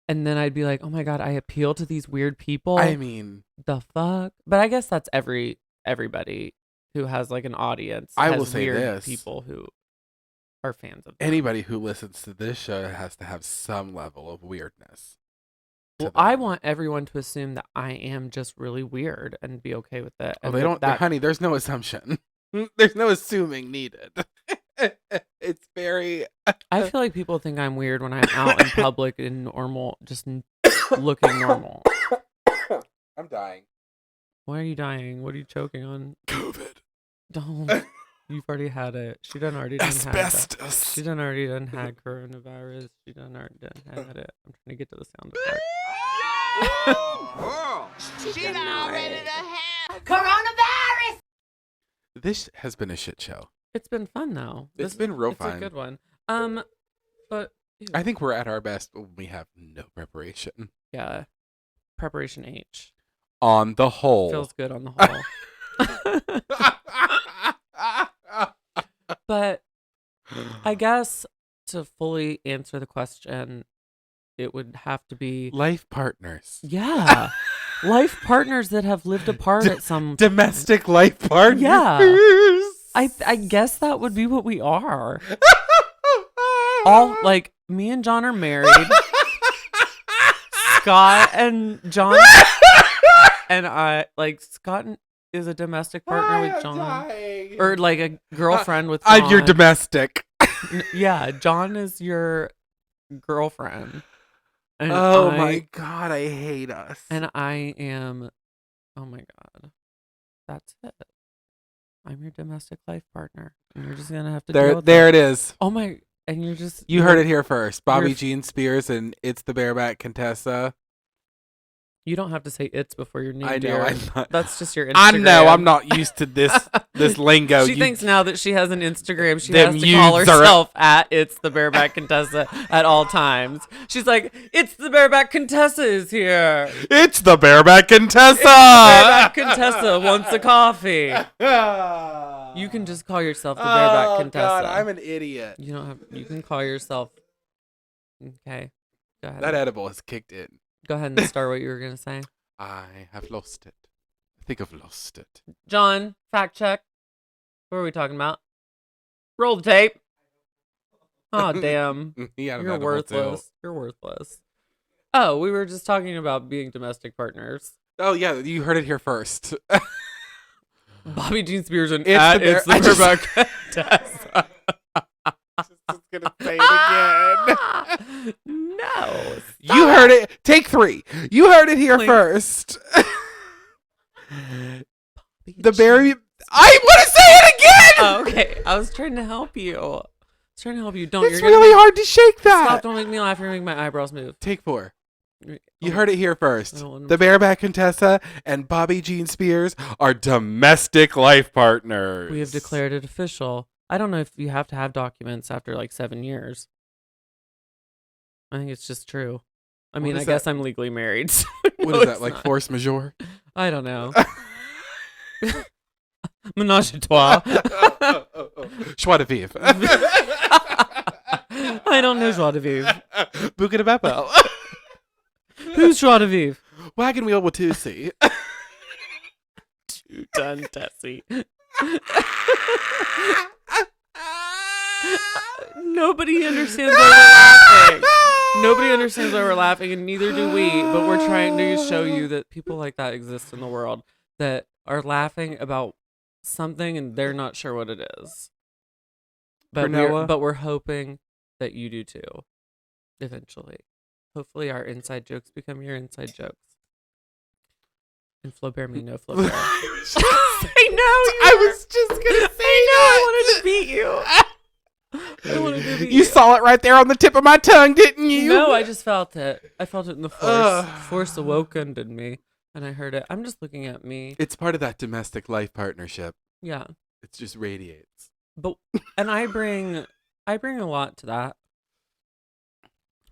And then I'd be like, oh my God, I appeal to these weird people. I mean, the fuck? But I guess that's everybody who has like an audience. I has will say weird this. people who are fans of them. Anybody who listens to this show has to have some level of weirdness. Well, I want everyone to assume that I am just really weird and be okay with it. Oh, they don't, honey, there's no assumption. There's no assuming needed. It's very... I feel like people think I'm weird when I'm out in public and normal, just looking normal. I'm dying. Why are you dying? What are you choking on? COVID. Don't. You've already had it. She done already done had Asbestos. She done already done had coronavirus. She done already done had it. I'm trying to get to the sound effect. She done already done had coronavirus. This has been a shit show. It's been fun though. It's been real fun. It's a good one. But ew. I think we're at our best when we have no preparation. Yeah. Preparation H. On the whole. Feels good on the whole. But I guess to fully answer the question, it would have to be life partners. Yeah. Life partners that have lived apart at some domestic life partners. Yeah. I guess that would be what we are. All like me and John are married. Scott and John and I like Scott is a domestic partner with John. Dying. Or like a girlfriend with John. You're domestic. Yeah, John is your girlfriend. And my God, I hate us. And I am, oh my God, that's it. I'm your domestic life partner. And you're just going to have to deal with There it is. Oh my, and you're just. You heard it here first. Bobby Jean Spears and It's the Bareback Contessa. You don't have to say it's before your name. I know. I'm not, that's just your Instagram. I know. I'm not used to this lingo. She thinks now that she has an Instagram, she has to call herself at It's the Bareback Contessa at all times. She's like, It's the Bareback Contessa is here. It's the Bareback Contessa. It's the Bareback Contessa wants a coffee. You can just call yourself the Bareback Contessa. God, I'm an idiot. You don't have. You can call yourself. Okay, go ahead. That edible has kicked in. Go ahead and start what you were going to say. I have lost it. I think I've lost it. John, fact check. What are we talking about? Roll the tape. Oh, damn. You're worthless. You're worthless. Oh, we were just talking about being domestic partners. Oh, yeah. You heard it here first. Bobby Jean Spears and It's the Bareback Contessa. Just gonna say it again. No. Stop. You heard it. Take 3. You heard it here first. The Barry. I want to say it again. Oh, okay. I was trying to help you. Don't. It's really hard to shake that. Stop. Don't make me laugh. You're making my eyebrows move. Take 4. You heard it here first. The Bareback Contessa and Bobby Jean Spears are domestic life partners. We have declared it official. I don't know if you have to have documents after like 7 years. I think it's just true. I mean, I guess I'm legally married. So what is that, like force majeure? I don't know. Menage a trois. Joie de vivre. I don't know joie de vivre. Buca de Beppo. Who's joie de vivre? Wagon wheel with 2C. Done, Tessie. Nobody understands why we're laughing. Nobody understands why we're laughing, and neither do we. But we're trying to show you that people like that exist in the world that are laughing about something and they're not sure what it is. But we're hoping that you do too, eventually. Hopefully our inside jokes become your inside jokes. And Flaubert me no Flaubert. I know. I was just gonna say I wanted to beat you. I wanted to beat you. You saw it right there on the tip of my tongue, didn't you? No, I just felt it. I felt it in the force. Force awokened in me, and I heard it. I'm just looking at me. It's part of that domestic life partnership. Yeah. It just radiates. But and I bring a lot to that.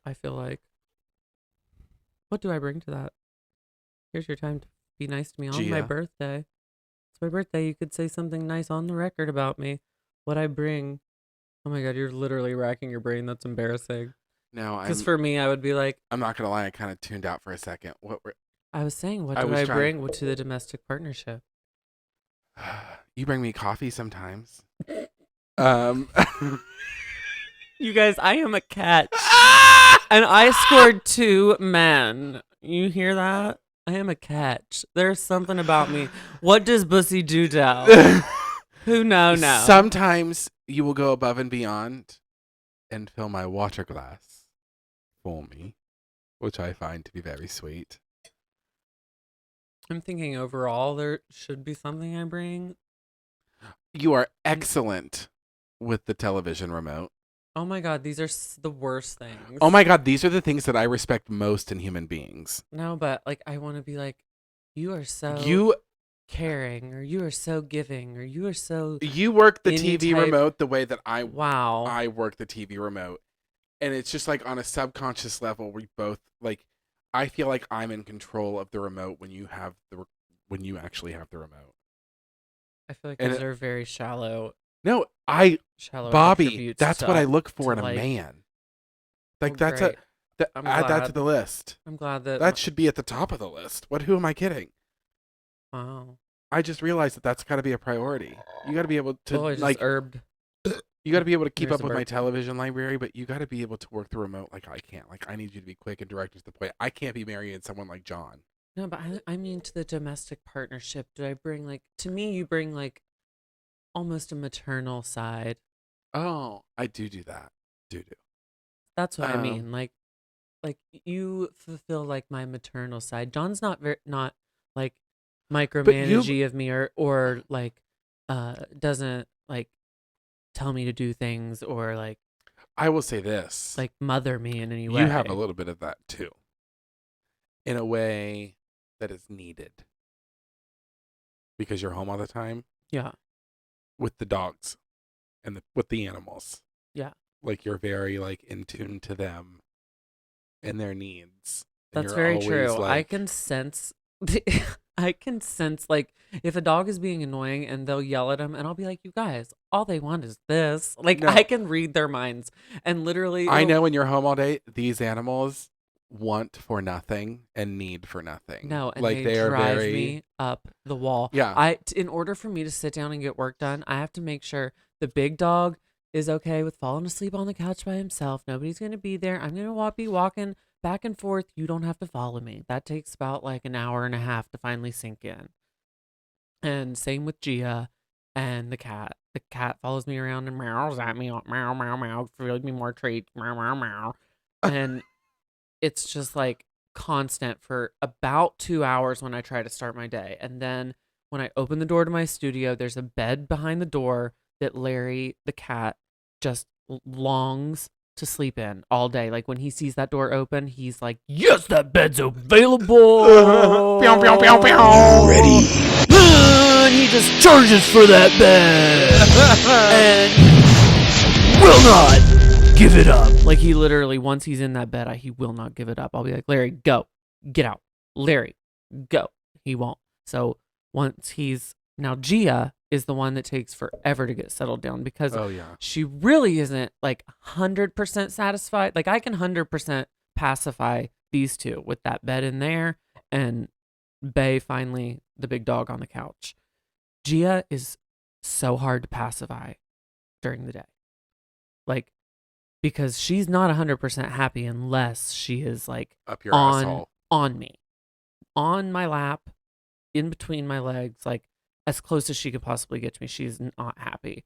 I feel like. What do I bring to that? Here's your time to be nice to me on my birthday. It's my birthday. You could say something nice on the record about me. What I bring. Oh my God, you're literally racking your brain. That's embarrassing. No, because for me, I would be like. I'm not gonna lie. I kind of tuned out for a second. I was saying, what do I bring to the domestic partnership? You bring me coffee sometimes. You guys, I am a catch. And I scored 2 men. You hear that? I am a catch. There's something about me. What does Bussy do now? Who no. Sometimes you will go above and beyond and fill my water glass for me, which I find to be very sweet. I'm thinking overall there should be something I bring. You are excellent with the television remote. Oh my God, these are the worst things. Oh my God, these are the things that I respect most in human beings. No, but like I want to be like, you are so caring, or you are so giving, or you are so. You work the TV remote the way that I work the TV remote, and it's just like on a subconscious level, we both like. I feel like I'm in control of the remote when you actually have the remote. I feel like those are very shallow. No, Bobby, that's what I look for in a man. Like add that to the list. I'm glad that should be at the top of the list. Who am I kidding? Wow. I just realized that's got to be a priority. You got to be able to You got to be able to keep up with my television library, but you got to be able to work the remote like I can't. Like I need you to be quick and direct to the point. I can't be marrying someone like John. No, but I mean to the domestic partnership. Do I bring to me you bring almost a maternal side. Oh, I do that. Do. That's what I mean. Like you fulfill my maternal side. John's not micromanaging of me or doesn't tell me to do things or I will say this. Mother me in any way. You have a little bit of that too. In a way that is needed. Because you're home all the time. Yeah. With the dogs and with the animals. Yeah. You're very in tune to them and their needs. That's very true. I can sense if a dog is being annoying and they'll yell at him and I'll be like, you guys, all they want is this. No. I can read their minds and literally. I know when you're home all day, these animals want for nothing and need for nothing. No, and they drive me up the wall. Yeah. In order for me to sit down and get work done, I have to make sure the big dog is okay with falling asleep on the couch by himself. Nobody's going to be there. I'm going to be walking back and forth. You don't have to follow me. That takes about an hour and a half to finally sink in. And same with Gia and the cat. The cat follows me around and meows at me. Meow, meow, meow. Feed me more treats. Meow, meow, meow. And it's just constant for about 2 hours when I try to start my day. And then when I open the door to my studio, there's a bed behind the door that Larry, the cat, just longs to sleep in all day. When he sees that door open, he's like, yes, that bed's available. Pew, pew, pew, pew. Ready. And he just charges for that bed. And will not give it up. He literally, once he's in that bed, he will not give it up. I'll be like, Larry, go. Get out. Larry, go. He won't. So once now Gia is the one that takes forever to get settled down because she really isn't 100% satisfied. I can 100% pacify these two with that bed in there and Bay finally the big dog on the couch. Gia is so hard to pacify during the day. because she's not 100% happy unless she is like Up your asshole. on me, on my lap, in between my legs, like as close as she could possibly get to me. She's not happy.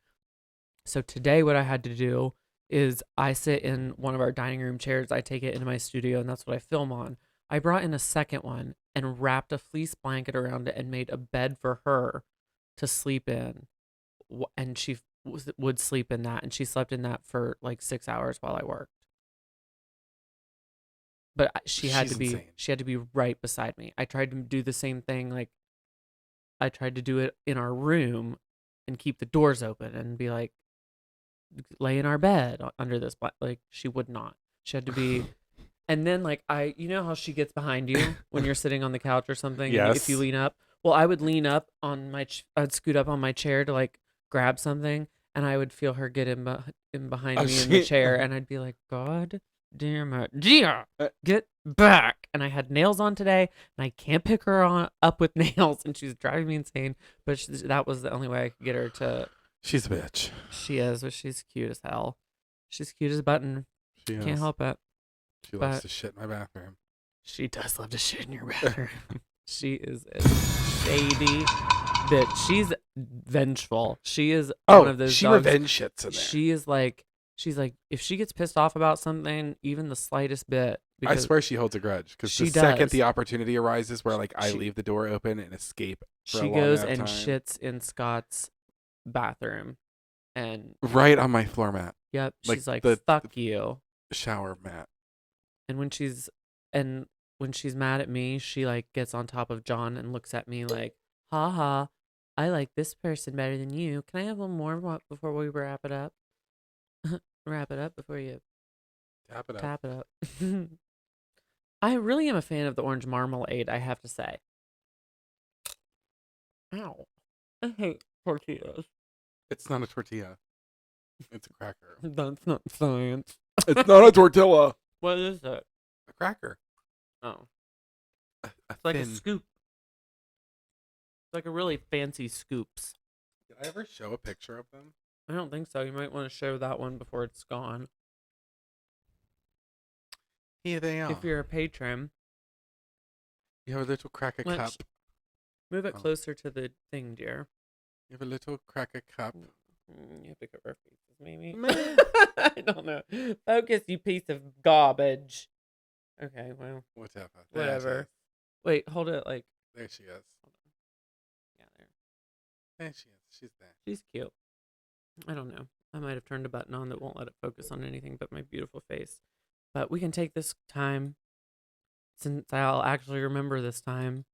So today what I had to do is I sit in one of our dining room chairs. I take it into my studio, and that's what I film on. I brought in a second one and wrapped a fleece blanket around it and made a bed for her to sleep in. And she would sleep in that, and she slept in that for like 6 hours while I worked. But she had to be right beside me. I tried to do the same thing. Like I tried to do it in our room and keep the doors open and be like, lay in our bed under this, like she would not. She had to be. And then like you know how she gets behind you when you're sitting on the couch or something. Yes. If you lean up, well, I would lean up on I'd scoot up on my chair to like grab something, and I would feel her get in behind me in the chair, and I'd be like, God damn it, Gia, get back. And I had nails on today, and I can't pick her up with nails, and she's driving me insane. But that was the only way I could get her to. She's a bitch. She is, but she's cute as hell. She's cute as a button. Can't help it. She loves to shit in my bathroom. She does love to shit in your bathroom. She is a shady bitch. She's vengeful. She is one of those she dogs. revenge shits in there. She's like, if she gets pissed off about something, even the slightest bit. I swear she holds a grudge because the second the opportunity arises where like I leave the door open and escape for she a long goes enough and time. shits in Scott's bathroom. And right on my floor mat. Yep. Like she's like, the fuck you. Shower mat. And when she's mad at me, she like gets on top of John and looks at me like, ha ha, I like this person better than you. Can I have one more before we wrap it up? Wrap it up before you tap it up. I really am a fan of the orange marmalade, I have to say. Ow. I hate tortillas. It's not a tortilla. It's a cracker. That's not science. It's not a tortilla. What is it? A cracker. Oh. It's like a scoop. It's like a really fancy scoops. Did I ever show a picture of them? I don't think so. You might want to show that one before it's gone. Here they are. If you're a patron. You have a little cracker cup. Move it closer to the thing, dear. You have a little cracker cup. You have to cover our faces, maybe. I don't know. Focus, you piece of garbage. Okay, well. Whatever. Wait, hold it like. There she is. Yeah, there. There she is. She's there. She's cute. I don't know. I might have turned a button on that won't let it focus on anything but my beautiful face. But we can take this time, since I'll actually remember this time,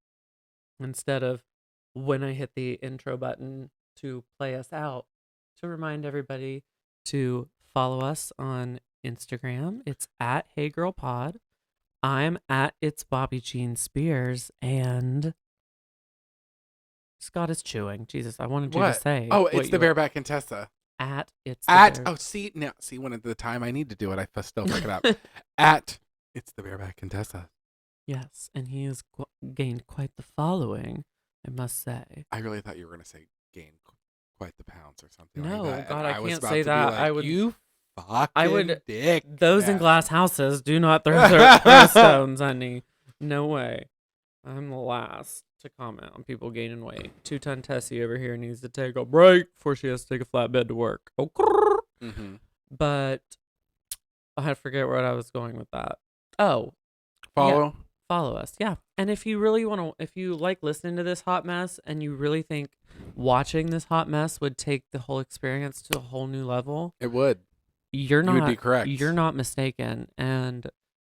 instead of when I hit the intro button to play us out, to remind everybody to follow us on Instagram. It's at HeyGirlPod. I'm at It's Bobby Jean Spears, and Scott is chewing. Jesus, I wanted you to say. Oh, it's the Bareback and Tessa. See, one at the time I need to do it. I still fuck it up. At It's the Bareback and Tessa. Yes, and he has gained quite the following, I must say. I really thought you were going to say gain quite the pounds or something. No, like that. God, I can't was say that. Like, I would. You fucking dick. Those in glass houses do not throw stones, honey. No way. I'm the last to comment on people gaining weight. 2-ton Tessie over here needs to take a break before she has to take a flatbed to work. Mm-hmm. But I forget where I was going with that. Oh, follow us. Yeah. And if you really want to, if you like listening to this hot mess and you really think watching this hot mess would take the whole experience to a whole new level, it would. You would be correct. You're not mistaken. And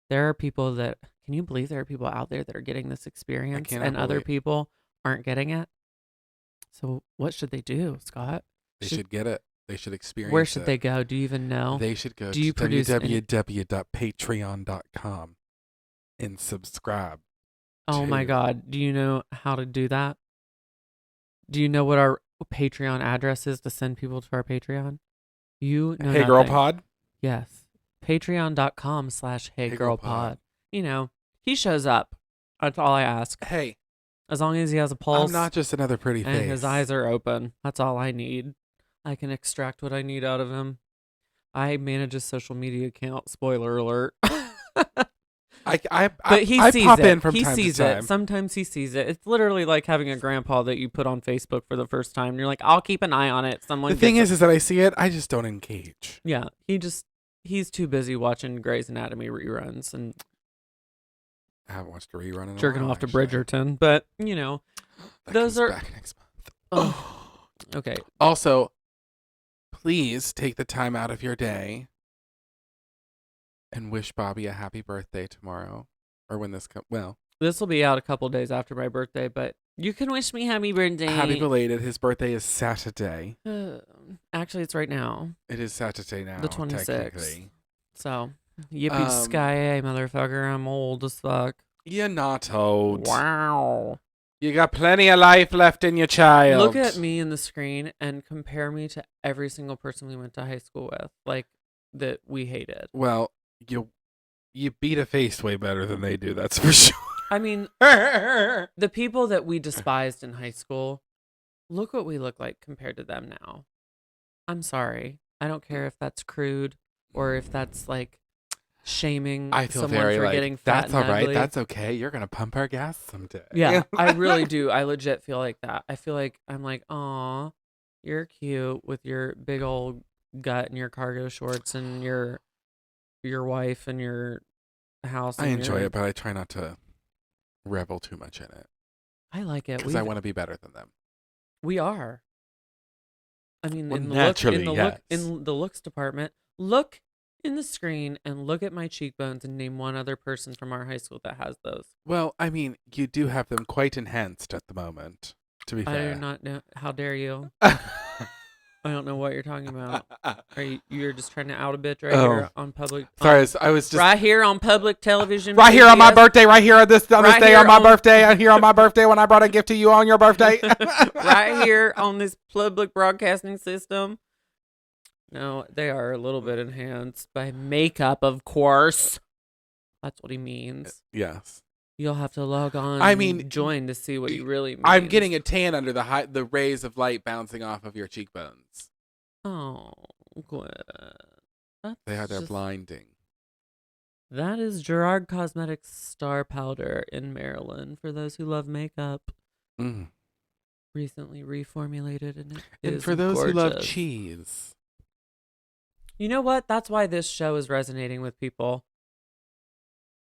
there are people that, can you believe there are people out there that are getting this experience and other people aren't getting it? So what should they do, Scott? They should get it. They should experience it. Where should they go? Do you even know? They should go to www.patreon.com and subscribe. Oh my God. Do you know how to do that? Do you know what our Patreon address is to send people to our Patreon? You know Hey Girl Pod? Yes. Patreon.com/HeyGirlPod. You know, he shows up. That's all I ask. Hey. As long as he has a pulse. I'm not just another pretty face. And his eyes are open. That's all I need. I can extract what I need out of him. I manage a social media account. Spoiler alert. But he sees pop it. in from he time sees to time. it. Sometimes he sees it. It's literally like having a grandpa that you put on Facebook for the first time. And you're like, I'll keep an eye on it. The thing is that I see it, I just don't engage. Yeah, he's too busy watching Grey's Anatomy reruns and I haven't watched a rerun in a jerking while, off to actually. Bridgerton. But you know, That those comes are back next month. oh, okay. Also, please take the time out of your day and wish Bobby a happy birthday tomorrow, or when this comes. Well, This will be out a couple days after my birthday, but you can wish me happy birthday. happy belated. His birthday is Saturday. Actually, it's right now, It is Saturday now. the 26th. Technically. So, yippee sky, motherfucker! I'm old as fuck. You're not old. Wow. You got plenty of life left in your child. Look at me in the screen and compare me to every single person we went to high school with, like that we hated. Well, you beat a face way better than they do. That's for sure. I mean, the people that we despised in high school, look what we look like compared to them now. I'm sorry. I don't care if that's crude or if that's like shaming I feel someone very for like, getting fat that's and all right. ugly. That's okay. You're gonna pump our gas someday. Yeah, I really do. I legit feel like that. I feel like I'm like, aw, you're cute with your big old gut and your cargo shorts and your wife and your house. I And enjoy your... it, but I try not to revel too much in it I like it because I want to be better than them. We are. I mean, Well, in the naturally, look, yes. in the looks department, look in the screen and look at my cheekbones and name one other person from our high school that has those. Well, I mean, you do have them quite enhanced at the moment. To be I fair, do not know. How dare you? I don't know what you're talking about. You're just trying to out a bitch right here on public. Sorry, I was just right here on public television. right here on my birthday. Right here on this Right day here on my on- birthday. And here on my birthday when I brought a gift to you on your birthday. Right here on this public broadcasting system. No, they are a little bit enhanced by makeup, of course. That's what he means. Yes. You'll have to log on. I mean, join to see what he really means. I'm getting a tan under the rays of light bouncing off of your cheekbones. Oh, good. They're blinding. That is Gerard Cosmetics Star Powder in Maryland for those who love makeup. Mm. Recently reformulated and it And is for those who love gorgeous. cheese. You know what? That's why this show is resonating with people.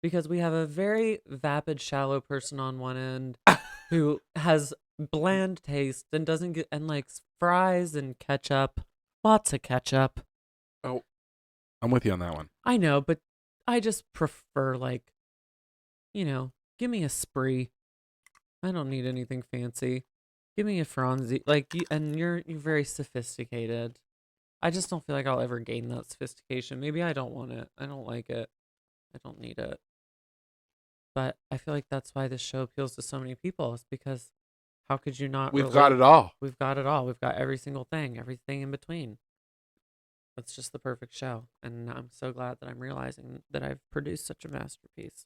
Because we have a very vapid, shallow person on one end who has bland taste and doesn't get and likes fries and ketchup, lots of ketchup. Oh, I'm with you on that one. I know, but I just prefer give me a spree. I don't need anything fancy. Give me a Franzi, and you're very sophisticated. I just don't feel like I'll ever gain that sophistication. Maybe I don't want it. I don't like it. I don't need it. But I feel like that's why this show appeals to so many people. It's because how could you not? We've got it all. We've got it all. We've got every single thing, everything in between. It's just the perfect show. And I'm so glad that I'm realizing that I've produced such a masterpiece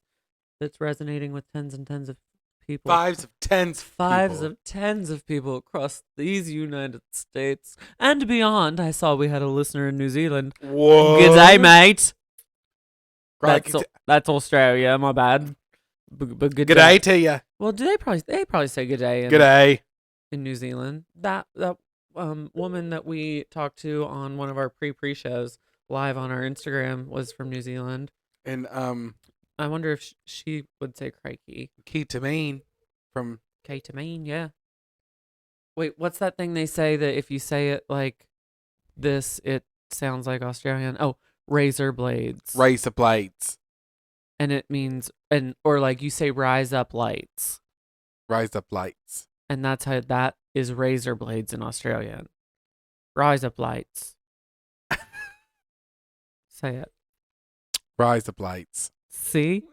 that's resonating with tens and tens of people. Fives of tens of people across these United States and beyond. I saw we had a listener in New Zealand. Whoa. Good day, mate. Right, That's Australia. My bad. But good day to you. Well, they probably say good day. Good day in New Zealand. That woman that we talked to on one of our pre shows live on our Instagram was from New Zealand. And I wonder if she would say crikey. Ketamine from Ketamine, yeah. Wait, what's that thing they say that if you say it like this, it sounds like Australian? Oh, razor blades. Razor blades. And it means, or like you say rise up lights. Rise up lights. And that's how that is razor blades in Australian. Rise up lights. Say it. Rise up lights. See?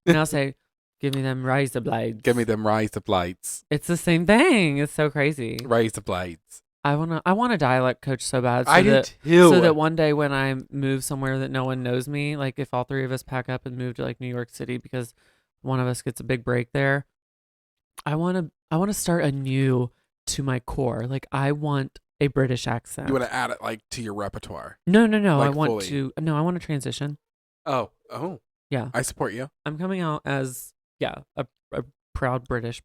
Now say, give me them razor blades. Give me them razor blades. It's the same thing. It's so crazy. Razor blades. I want a dialect coach so bad. So I do too. So that one day when I move somewhere that no one knows me, like if all three of us pack up and move to like New York City because one of us gets a big break there, I want to start anew to my core. Like I want a British accent. You want to add it like to your repertoire? No. Like I want fully. to. No, I want to transition. Oh. Yeah. I support you. I'm coming out as a proud British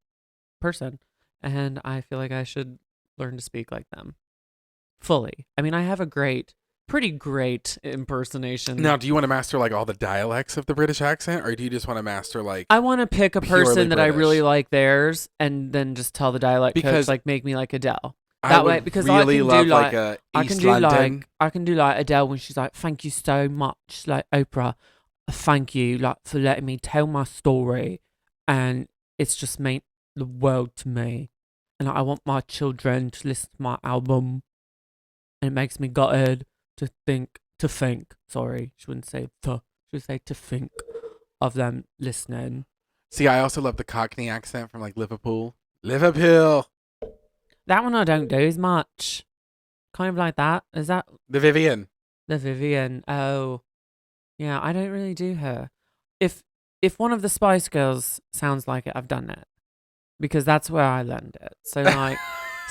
person, and I feel like I should learn to speak like them fully. I mean, I have a pretty great impersonation. Now, do you want to master like all the dialects of the British accent, or do you just want to master like? I want to pick a person that I British? really like theirs, and then just tell the dialect coach Because like make me like Adele. I That would way, because really I can love do like a East London. I can do like Adele when she's like, "Thank you so much, like Oprah, thank you like for letting me tell my story, and it's just meant the world to me, and I want my children to listen to my album, and it makes me gutted to think. Sorry, she wouldn't say she would say to think of them listening." See, I also love the Cockney accent from like Liverpool. Liverpool. That one I don't do as much. Kind of like that. Is that The Vivian. the Vivian? Oh, yeah. I don't really do her. If one of the Spice Girls sounds like it, I've done it because that's where I learned it. So like,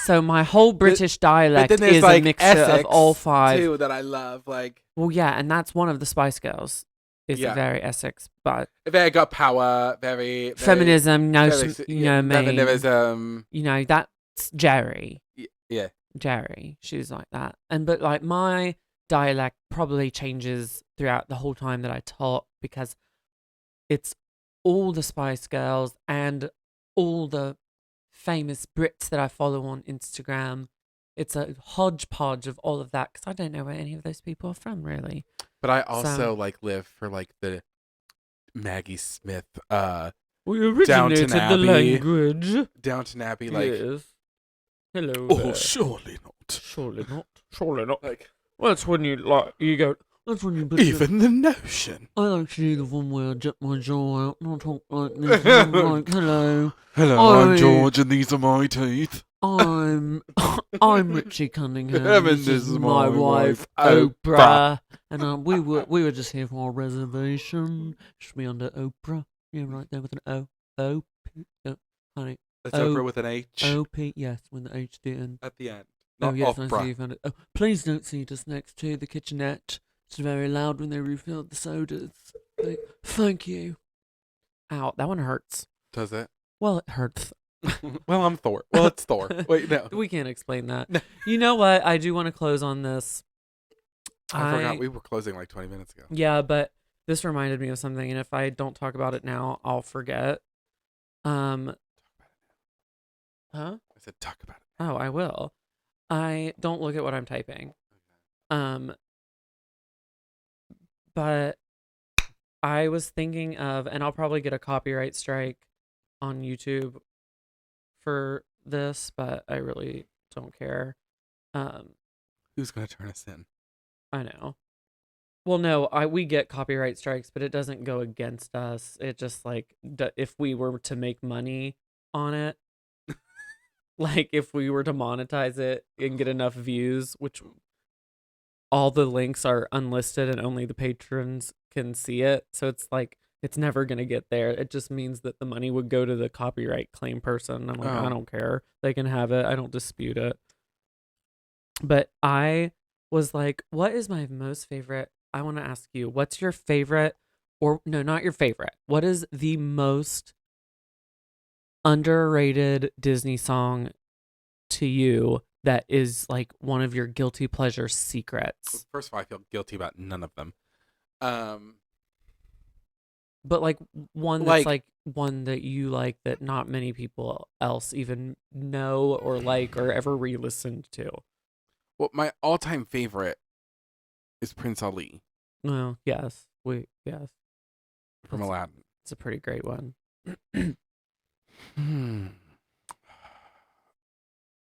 so my whole British dialect But then there's is like a mixture Essex of all five. too that I love. Like, Well, yeah, and that's one of the Spice Girls. Is Yeah. very Essex, but very got power. Very feminism. No, very, you know me. Feminism. You know that's Jerry. Yeah. Jerry. She was like that. But like my dialect probably changes throughout the whole time that I talk because it's all the Spice Girls and all the famous Brits that I follow on Instagram. It's a hodgepodge of all of that because I don't know where any of those people are from really. But I also like live for like the Maggie Smith. We originated the Abbey. language. Downton Abbey. Like, Yes. Hello. oh, there. surely not. Surely not. Surely not. Like, Well, that's when you go. That's when you put even the notion. I like to do the one where I dip my jaw out and I talk like this. And I'm like, hello. Hello, I'm I- George, and these are my teeth. I'm Richie Cunningham. And This is my wife, Oprah. And we were just here for our reservation. Should be under Oprah. Yeah, right there with an O. O-P. No, honey. That's Oh, Oprah with an H O-P. Yes, with the H didn't. at the end. Oh, Not yes, I see Oprah. you found it. Oh, please don't seat us next to the kitchenette. It's very loud when they refill the sodas. Thank you. Ow, that one hurts. Does it? Well, it hurts. Well, I'm Thor. Well, it's Thor. Wait, no. We can't explain that. No. You know what? I do want to close on this. I forgot we were closing like 20 minutes ago. Yeah, but this reminded me of something, and if I don't talk about it now, I'll forget. Huh? I said talk about it. Oh, I will. I don't look at what I'm typing. But I was thinking of, and I'll probably get a copyright strike on YouTube for this, but I really don't care. Who's going to turn us in? I know. Well, no, we get copyright strikes, but it doesn't go against us. It just like if we were to make money on it, like if we were to monetize it and get enough views, which all the links are unlisted and only the patrons can see it. So it's like it's never gonna get there. It just means that the money would go to the copyright claim person. I'm like, I don't care. They can have it. I don't dispute it. But I was like, what is my most favorite? I want to ask you, what's your favorite, or no, not your favorite. What is the most underrated Disney song to you that is like one of your guilty pleasure secrets? First of all, I feel guilty about none of them. But like one that's like one that you like that not many people else even know or like or ever re-listened to. Well, my all-time favorite is Prince Ali Well, yes. Yes. from Aladdin. It's a pretty great one.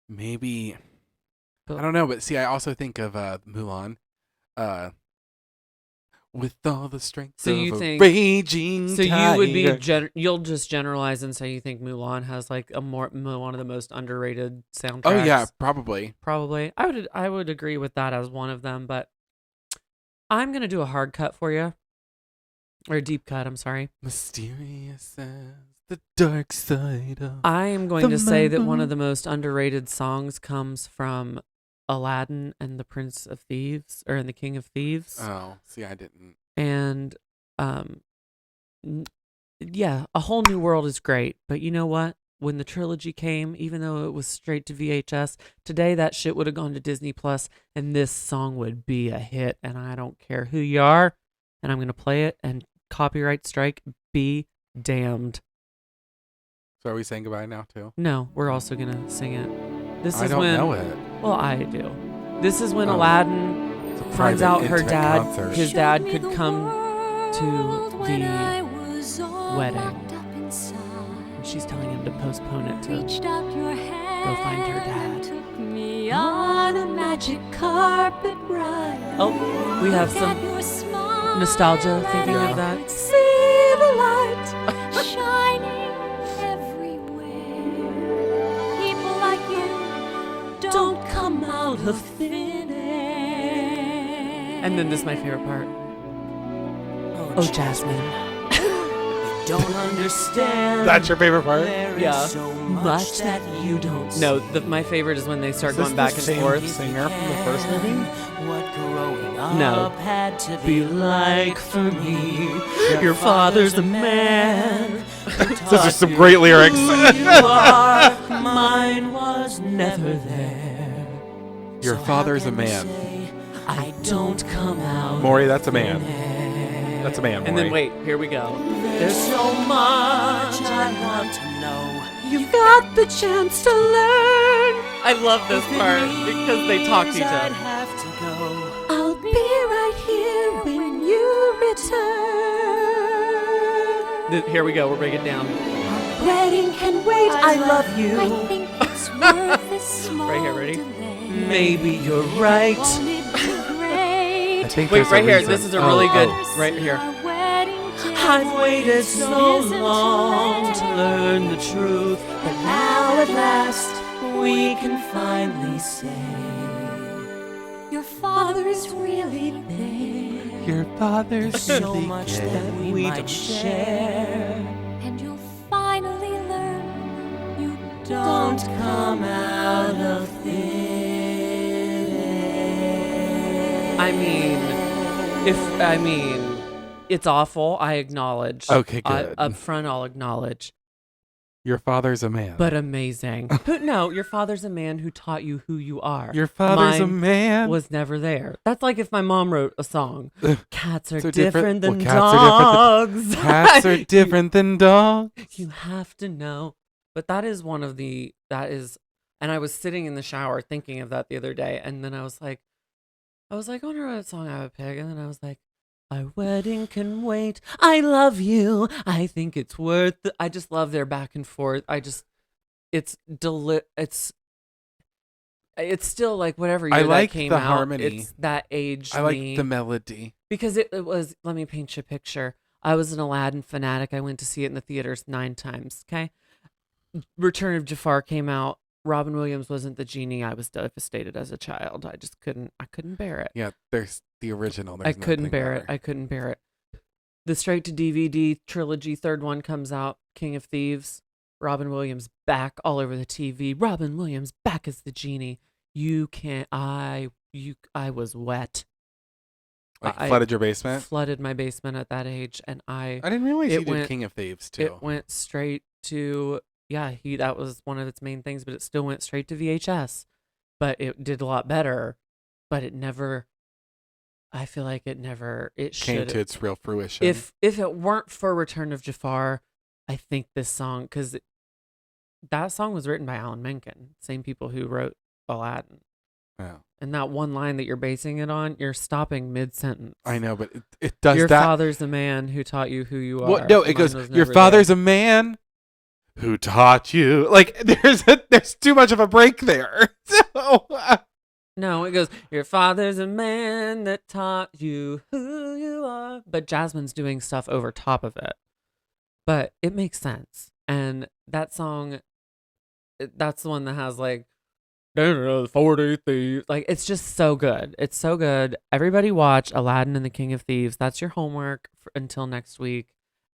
Maybe But- I don't know, but see, I also think of Mulan. With all the strength So of you a think- raging So you would be tiger. you'll just generalize and say you think Mulan has like one of the most underrated soundtracks. Oh yeah, probably. Probably. I would agree with that as one of them, but I'm going to do a hard cut for you. Or a deep cut, I'm sorry. Mysterious as the dark side of I am going The to say that one moon. of the most underrated songs comes from Aladdin and the Prince of Thieves, or in the King of Thieves. Oh, see, I didn't. And yeah, A Whole New World is great, but you know what? When the trilogy came, even though it was straight to VHS, today that shit would have gone to Disney Plus, and this song would be a hit. And I don't care who you are, and I'm gonna play it. And copyright strike, be damned. So are we saying goodbye now too? No, we're also gonna sing it. This I is don't when. know it. Well, I do. This is when Oh. Aladdin It's a finds private, out her intimate dad, concert. his dad could come to the wedding. And she's telling him to postpone it to go find her dad. On a magic carpet ride. Oh, we have some nostalgia thinking of that. See the light shining everywhere. People like you don't come out of thin air. And then this is my favorite part. Oh, Jasmine. Don't understand. That's your favorite part? Yeah. So much that you don't No, my favorite is when they start Is this going back the and same forth. singer from the first movie? What growing up No. had to be like for me. Your father's a man. Those are some great lyrics. You are, mine was never there. Your So father's how a can we man. say I don't come out. Maury, that's a man. there? That's a man, And Maury. then wait, here we go. There's so much I want to know. You've got the chance to learn. I love this part because they talk to each I'd other. have to go. I'll be right here when you return. Here we go. We're breaking it down. Wedding can wait. I love you. I think it's worth this small Right here, ready? delay. Maybe you're right. Won't it be I great? think Wait, there's right a here. reason. This is a really good. Oh. Right here. Our wedding day I've waited so isn't long to today. learn the truth, but now at last we can finally say Your father is really there, Your father's so really much good. that we might share. and you'll finally learn you Don't come out of thin air. I mean, it's awful. I acknowledge. Okay, good. Up front, I'll acknowledge. Your father's a man. But amazing. No, your father's a man who taught you who you are. Your father's a Mine man. was never there. That's like if my mom wrote a song. Cats are So different different- than well, cats are dogs. Cats are different than dogs. You have to know. But that is and I was sitting in the shower thinking of that the other day, and then I was like, I wonder what song I would pick, and then I was like, our wedding can wait. I love you. I think it's worth it. I just love their back and forth. It's still like whatever year I like that came the out. harmony. It's that aged I like me. the melody. Because it was, let me paint you a picture. I was an Aladdin fanatic. I went to see it in the theaters 9 times. Okay. Return of Jafar came out. Robin Williams wasn't the genie. I was devastated as a child. I couldn't bear it. Yeah, there's the original. I There's couldn't nothing bear it. better. I couldn't bear it. The straight to DVD trilogy, third one comes out, King of Thieves. Robin Williams back all over the TV. Robin Williams back as the genie. I was wet. Like I flooded your basement. Flooded my basement at that age, and I didn't realize it you did went- King of Thieves too. it went straight to that was one of its main things, but it still went straight to VHS. But it did a lot better. But it never. I feel like it came should to its real fruition. if it weren't for Return of Jafar, I think this song, because that song was written by Alan Menken, same people who wrote Aladdin. Yeah. And that one line that you're basing it on, you're stopping mid sentence. I know, but it does Your that. father's a man who taught you who you are. Well, no, it Mine goes. was Your never father's there. a man who taught you. Like there's too much of a break there. So No, it goes, your father's a man that taught you who you are. But Jasmine's doing stuff over top of it. But it makes sense. And that song, that's the one that has like, 40 thieves. Like, it's just so good. It's so good. Everybody watch Aladdin and the King of Thieves. That's your homework until next week.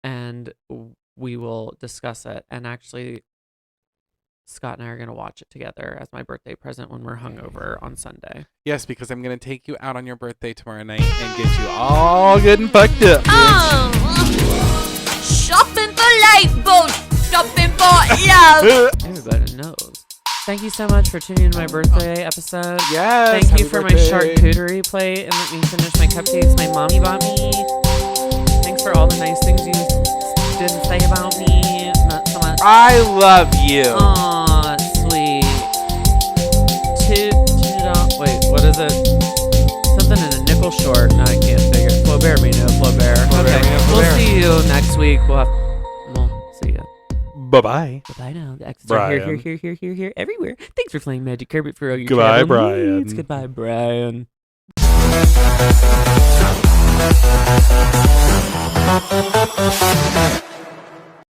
And we will discuss it. And actually, Scott and I are going to watch it together as my birthday present when we're hungover on Sunday. Yes, because I'm going to take you out on your birthday tomorrow night and get you all good and fucked up, bitch. Shopping for life, boat. Shopping for love. Everybody knows. Thank you so much for tuning into my birthday episode. Yes. Thank you happy for birthday. my charcuterie plate and let me finish my cupcakes my mommy bought me. Thanks for all the nice things you didn't say about me. Not so much. I love you. Aw, sweet. Wait, what is it? Something in a nickel short. No, I can't figure it. Flaubert, me know. Flaubert. Okay, we'll see you next week. We'll see you. Bye-bye. Bye now. The exits are Brian. here, everywhere. Thanks for playing Magic Carpet for all your Goodbye, travel Brian. needs. Goodbye, Brian.